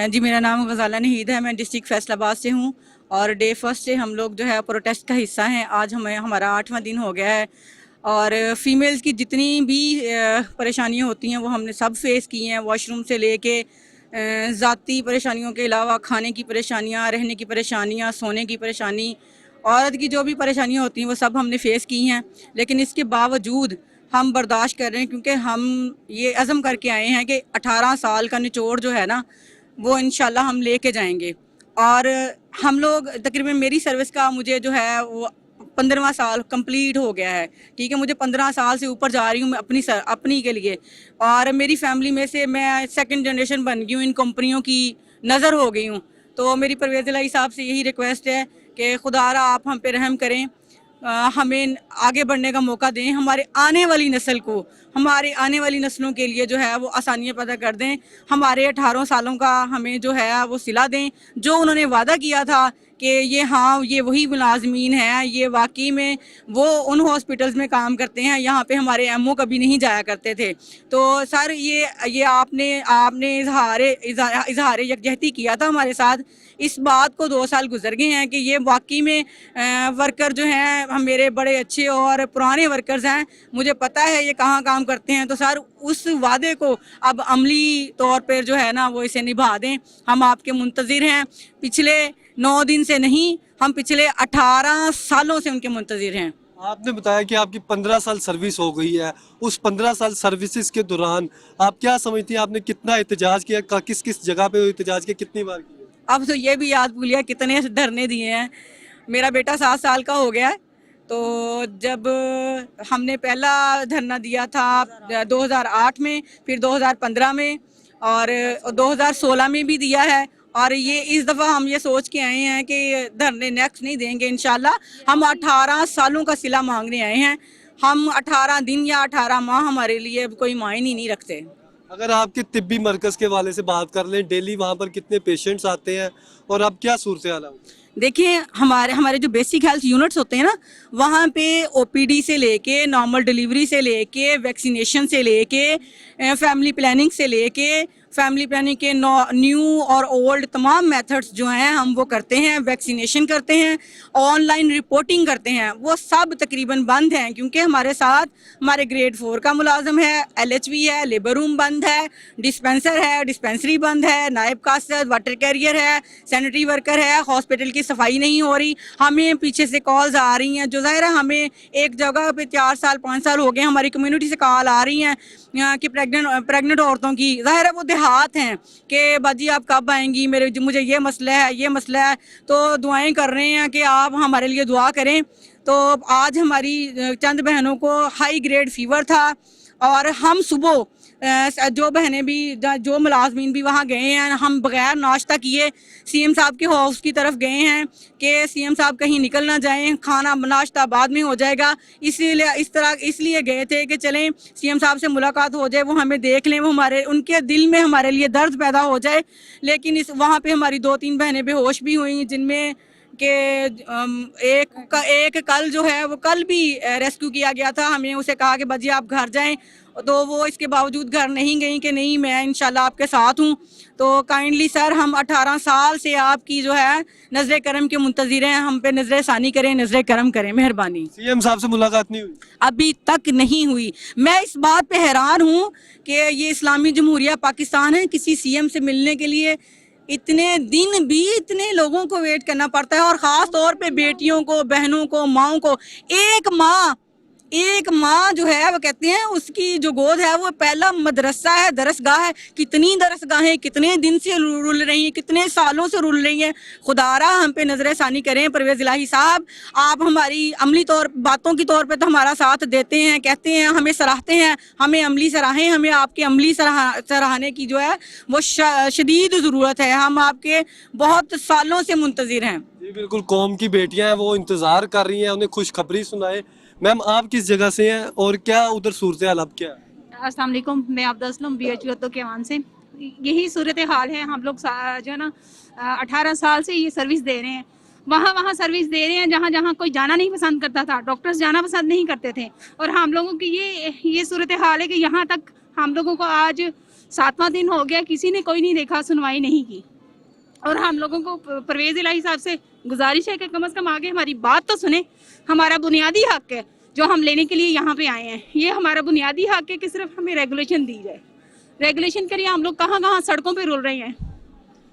जी, मेरा नाम गज़ाला नहीद है, मैं डिस्ट्रिक्ट फैसलाबाद से हूँ, और डे फर्स्ट से हम लोग जो है प्रोटेस्ट का हिस्सा हैं। आज हमारा 8वां दिन हो गया है, और फीमेल्स की जितनी भी परेशानियाँ होती हैं वो हमने सब फेस की हैं, वॉशरूम से लेके ज़ाती परेशानियों के अलावा खाने की परेशानियाँ, रहने की परेशानियाँ, सोने की परेशानी, औरत की जो भी परेशानियाँ होती हैं वो सब हमने फेस की हैं। लेकिन इसके बावजूद हम बर्दाश्त कर रहे हैं, क्योंकि हम ये अज़म करके आए हैं कि 18 साल का निचोड़ जो है ना वो इंशाल्लाह हम लेके जाएंगे। और हम लोग तकरीबन, मेरी सर्विस का मुझे जो है वो 15वां साल कंप्लीट हो गया है, ठीक है। मुझे 15 साल से ऊपर जा रही हूँ मैं अपनी के लिए, और मेरी फैमिली में से मैं सेकंड जनरेशन बन गई हूँ, इन कंपनियों की नज़र हो गई हूँ। तो मेरी परवेज़ इलाही साहब से यही रिक्वेस्ट है कि खुदारा आप हम पे रहम करें, हमें आगे बढ़ने का मौका दें, हमारे आने वाली नस्ल को हमारे आने वाली नस्लों के लिए जो है वो आसानियाँ पैदा कर दें। हमारे 18 सालों का हमें जो है वो सिला दें, जो उन्होंने वादा किया था कि ये वही मुलाजमीन हैं, ये वाकई में वो उन हॉस्पिटल्स में काम करते हैं, यहाँ पे हमारे एमओ कभी नहीं जाया करते थे। तो सर ये आपने इजहार यकजहती किया था हमारे साथ। इस बात को 2 साल गुजर गए हैं कि ये वाकई में वर्कर जो हैं हम मेरे बड़े अच्छे और पुराने वर्कर्स हैं, मुझे पता है ये कहाँ काम करते हैं। तो सर उस वादे को अब अमली तौर पर जो है ना वो इसे निभा दें। हम आपके मुंतज़िर हैं, पिछले 9 दिन से नहीं, हम पिछले 18 सालों से उनके मुंतज़िर हैं। आपने बताया कि आपकी 15 साल सर्विस हो गई है। उस 15 साल सर्विसेज के दौरान आप क्या समझती हैं, आपने कितना एहतजाज किया, किस किस जगह पे एहतजाज किया, कितनी बार किया? अब तो ये भी याद भूलिया कितने धरने दिए हैं। मेरा बेटा 7 साल का हो गया है, तो जब हमने पहला धरना दिया था 2008 में, फिर 2015 में और 2016 में भी दिया है। और ये इस दफ़ा हम ये सोच के आए हैं कि धरने नेक्स्ट नहीं देंगे इंशाल्लाह। हम 18 सालों का सिला मांगने आए हैं। हम 18 दिन या 18 माह हमारे लिए कोई मायने नहीं रखते। अगर आपके तिब्बी मरकज के वाले से बात कर लें, डेली वहाँ पर कितने पेशेंट्स आते हैं और अब क्या सूरत हाल है? देखिए हमारे जो बेसिक हेल्थ यूनिट्स होते हैं ना, वहाँ पे ओपीडी से लेके नॉर्मल डिलीवरी से लेके वैक्सीनेशन से लेके फैमिली प्लानिंग से लेके फैमिली प्लानिंग के न्यू और ओल्ड तमाम मेथड्स जो हैं हम वो करते हैं। वैक्सीनेशन करते हैं, ऑनलाइन रिपोर्टिंग करते हैं, वो सब तकरीबन बंद हैं क्योंकि हमारे साथ हमारे ग्रेड 4 का मुलाजम है, LHV है, लेबर रूम बंद है, डिस्पेंसर है, डिस्पेंसरी बंद है, नायब कासद, वाटर कैरियर है, सैनिटरी वर्कर है, हॉस्पिटल की सफाई नहीं हो रही। हमें पीछे से कॉल्स आ रही हैं, जो ज़ाहिर है हमें एक जगह पे 4 साल 5 साल हो गए, हमारी कम्युनिटी से कॉल आ रही हैं कि प्रेग्नेंट औरतों की, ज़ाहिर है वो देहात हैं कि बाजी आप कब आएंगी, मुझे ये मसला है, तो दुआएं कर रहे हैं कि आप हमारे लिए दुआ करें। तो आज हमारी चंद बहनों को हाई ग्रेड फीवर था और हम सुबह जो बहनें भी जो मुलाजमीन भी वहाँ गए हैं, हम बगैर नाश्ता किए CM साहब के हाउस की तरफ गए हैं कि CM साहब कहीं निकल ना जाएं, खाना नाश्ता बाद में हो जाएगा। इसलिए गए थे कि चलें CM साहब से मुलाकात हो जाए, वो हमें देख लें, वो उनके दिल में हमारे लिए दर्द पैदा हो जाए। लेकिन वहाँ पे हमारी 2-3 बहनें बेहोश भी हुई, जिनमें कि एक कल जो है वो कल भी रेस्क्यू किया गया था। हमें उसे कहा कि बाजी आप घर जाएं, तो वो इसके बावजूद घर नहीं गई कि नहीं मैं इंशाल्लाह आपके साथ हूँ। तो काइंडली सर हम 18 साल से आपकी जो है नजर करम के मुंतज़िर हैं, हम पे नजर सानी करें, नजर करम करें, मेहरबानी। CM साहब से मुलाकात नहीं हुई? अभी तक नहीं हुई। मैं इस बात पे हैरान हूँ कि ये इस्लामी जमहूरिया पाकिस्तान है, किसी CM से मिलने के लिए इतने दिन भी इतने लोगों को वेट करना पड़ता है, और ख़ास तौर पे बेटियों को, बहनों को, माओं को। एक माँ जो है वो कहते हैं उसकी जो गोद है वो पहला मदरसा है, दरसगाह है। कितनी दरसगाहें कितने दिन से रुल रही हैं, कितने सालों से रुल रही हैं। खुदारा हम पे नजर सानी करें। परवेज़ इलाही साहब, आप हमारी अमली बातों की तौर पे तो हमारा साथ देते हैं, कहते हैं, हमें सराहते हैं, हमें अमली सराहें, हमें आपके अमली सराहने की जो है वो शदीद ज़रूरत है। हम आपके बहुत सालों से मुंतज़िर हैं। जी बिल्कुल, कौम की बेटियां हैं वो इंतज़ार कर रही हैं, उन्हें खुशखबरी सुनाए। मैम आप किस जगह से हैं और क्या उधर सूरत हाल अब क्या है? अस्सलाम वालेकुम, मैं आबदा असलम BHU के वान से। यही सूरत हाल है। हम लोग जो है ना 18 साल से ये सर्विस दे रहे हैं, वहाँ सर्विस दे रहे हैं जहाँ जहाँ कोई जाना नहीं पसंद करता था, डॉक्टर्स जाना पसंद नहीं करते थे। और हम लोगों की ये सूरत हाल है कि यहाँ तक हम लोगों को आज 7वां दिन हो गया, किसी ने कोई नहीं देखा, सुनवाई नहीं की। और हम लोगों को परवेज़ इलाही साहब से गुजारिश है कि कम से कम आगे हमारी बात तो सुने। हमारा बुनियादी हक है जो हम लेने के लिए यहाँ पे आए हैं, ये हमारा बुनियादी हक है कि सिर्फ हमें रेगुलेशन दी जाए। रेगुलेशन करिए, हम लोग कहाँ कहाँ सड़कों पे रुल रहे हैं।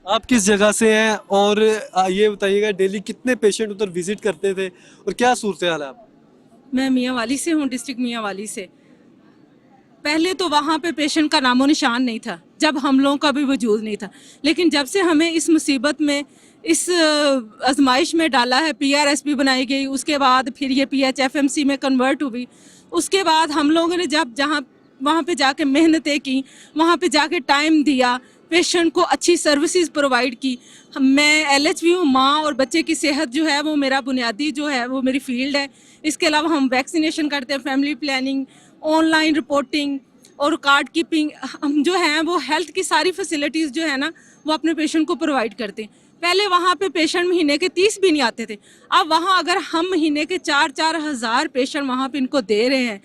आप किस जगह से हैं और ये बताइएगा डेली कितने पेशेंट उधर विजिट करते थे और क्या सूरत हाल है? आप? मैं मियांवाली से हूँ, डिस्ट्रिक्ट मियांवाली से। पहले तो वहाँ पे पेशेंट का नामो निशान नहीं था, जब हम लोगों का भी वजूद नहीं था। लेकिन जब से हमें इस मुसीबत में, इस आजमाइश में डाला है, PRSP बनाई गई, उसके बाद फिर ये PHFMC में कन्वर्ट हुई, उसके बाद हम लोगों ने जहाँ वहाँ पे जाके मेहनतें की, वहाँ पे जाके टाइम दिया, पेशेंट को अच्छी सर्विसेज प्रोवाइड की। मैं LHV हूँ, माँ और बच्चे की सेहत जो है वो मेरा बुनियादी जो है वो मेरी फील्ड है। इसके अलावा हम वैक्सीनेशन करते हैं, फैमिली प्लानिंग ऑनलाइन रिपोर्टिंग और कार्ड कीपिंग, हम जो हैं वो हेल्थ की सारी फैसिलिटीज़ जो है ना वो अपने पेशेंट को प्रोवाइड करते हैं। पहले वहाँ पे पेशेंट महीने के 30 भी नहीं आते थे, अब वहाँ अगर हम महीने के 4-4 हज़ार पेशेंट वहाँ पे इनको दे रहे हैं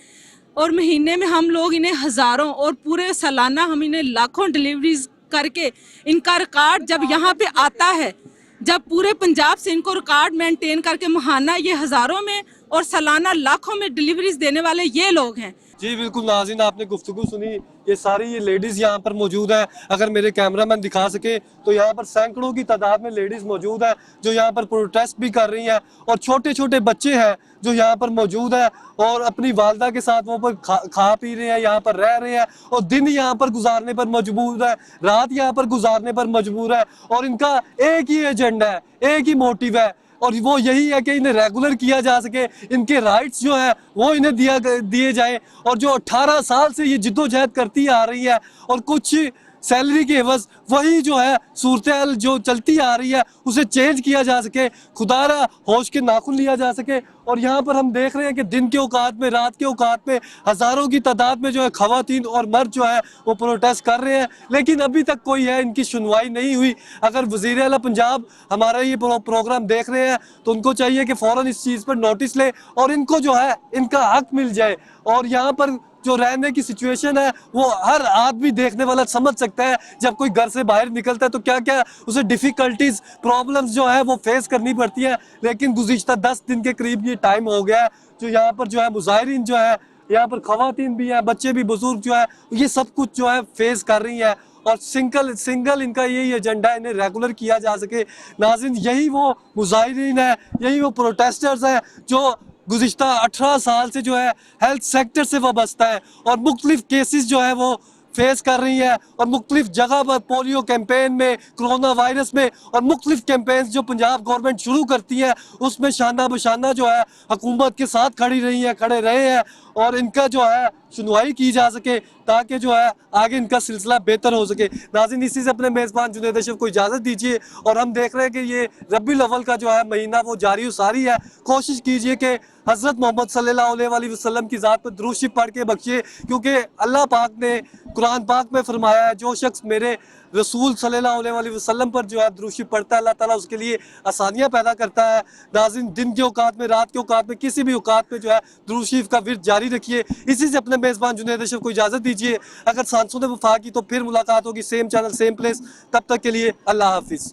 और महीने में हम लोग इन्हें हज़ारों और पूरे सालाना हम इन्हें लाखों डिलीवरीज करके इनका रिकॉर्ड जब यहाँ पे आता है, जब पूरे पंजाब से इनको रिकॉर्ड मेंटेन करके महाना ये हज़ारों में और सालाना लाखों में डिलीवरीज देने वाले ये लोग हैं। जी बिल्कुल नाज़रीन, आपने गुफ्तगू सुनी, ये सारी ये लेडीज़ यहाँ पर मौजूद हैं। अगर मेरे कैमरामैन दिखा सके तो यहाँ पर सैकड़ों की तादाद में लेडीज़ मौजूद हैं जो यहाँ पर प्रोटेस्ट भी कर रही हैं, और छोटे छोटे बच्चे हैं जो यहाँ पर मौजूद हैं और अपनी वालदा के साथ वो पर खा पी रहे हैं, यहाँ पर रह रहे हैं और दिन यहाँ पर गुजारने पर मजबूर है, रात यहाँ पर गुजारने पर मजबूर है। और इनका एक ही एजेंडा है, एक ही मोटिव है, और वो यही है कि इन्हें रेगुलर किया जा सके, इनके राइट्स जो हैं वो इन्हें दिए जाए। और जो 18 साल से ये जिद्दोजहद करती आ रही है और कुछ सैलरी के एवज वही जो है सूरत जो चलती आ रही है उसे चेंज किया जा सके, खुदारा होश के नाखून लिया जा सके। और यहाँ पर हम देख रहे हैं कि दिन के औकात में, रात के औकात में हज़ारों की तादाद में जो है ख़वातीन और मर्द जो है वो प्रोटेस्ट कर रहे हैं, लेकिन अभी तक कोई है इनकी सुनवाई नहीं हुई। अगर वज़ीर आला पंजाब हमारा ये प्रोग्राम देख रहे हैं तो उनको चाहिए कि फ़ौरन इस चीज़ पर नोटिस ले और इनको जो है इनका हक मिल जाए। और यहाँ पर जो रहने की सिचुएशन है वो हर आदमी देखने वाला समझ सकता है, जब कोई घर से बाहर निकलता है तो क्या क्या उसे डिफ़िकल्टीज, प्रॉब्लम्स जो है वो फेस करनी पड़ती है। लेकिन गुज़िश्ता 10 दिन के करीब ये टाइम हो गया है जो यहाँ पर जो है मुजाहिरीन जो है, यहाँ पर ख़वातीन भी हैं, बच्चे भी, बुजुर्ग जो है, ये सब कुछ जो है फेस कर रही है। और सिंगल इनका यही एजेंडा है, इन्हें रेगुलर किया जा सके। नाज़रीन, यही वो मुजाहिरीन है, यही वो प्रोटेस्टर्स हैं जो गुज़िश्ता 18 साल से जो है हेल्थ सेक्टर से वाबस्ता है और मुख्तलिफ केसेस जो है वो फेस कर रही है। और मुख्तलिफ जगह पर पोलियो कैंपेन में, कोरोना वायरस में और मुख्तलिफ कैंपेन जो पंजाब गवर्नमेंट शुरू करती है उसमें शाना बशाना जो है हुकूमत के साथ खड़े रहे हैं और इनका जो है सुनवाई की जा सके ताकि जो है आगे इनका सिलसिला बेहतर हो सके। नाज़रीन, इसी से अपने मेज़बान जुनैद अशरफ को इजाज़त दीजिए। और हम देख रहे हैं कि ये रबीउल अव्वल का जो है महीना वो जारी व सारी है। कोशिश कीजिए कि हज़रत मोहम्मद सल्लल्लाहु अलैहि वसल्लम की ज़ात पर दुरूद शरीफ पढ़ के बख्शिए, क्योंकि अल्लाह पाक ने कुरान पाक में फरमाया है जो शख्स मेरे रसूल सल्लल्लाहु अलैहि वसल्लम पर जो है दुरूद शरीफ पढ़ता है अल्लाह ताला उसके लिए आसानियाँ पैदा करता है। नाज़रीन, दिन के औकात में, रात के औकात में, किसी भी औकात में जो है दुरूद शरीफ का विर्द जारी रखिए। इसी से अपने मेज़बान जुनैद अशरफ को इजाज़त दीजिए। अगर सांसों ने वफा की तो फिर मुलाकात होगी, सेम चैनल सेम प्लेस। तब तक के लिए अल्लाह हाफिज़।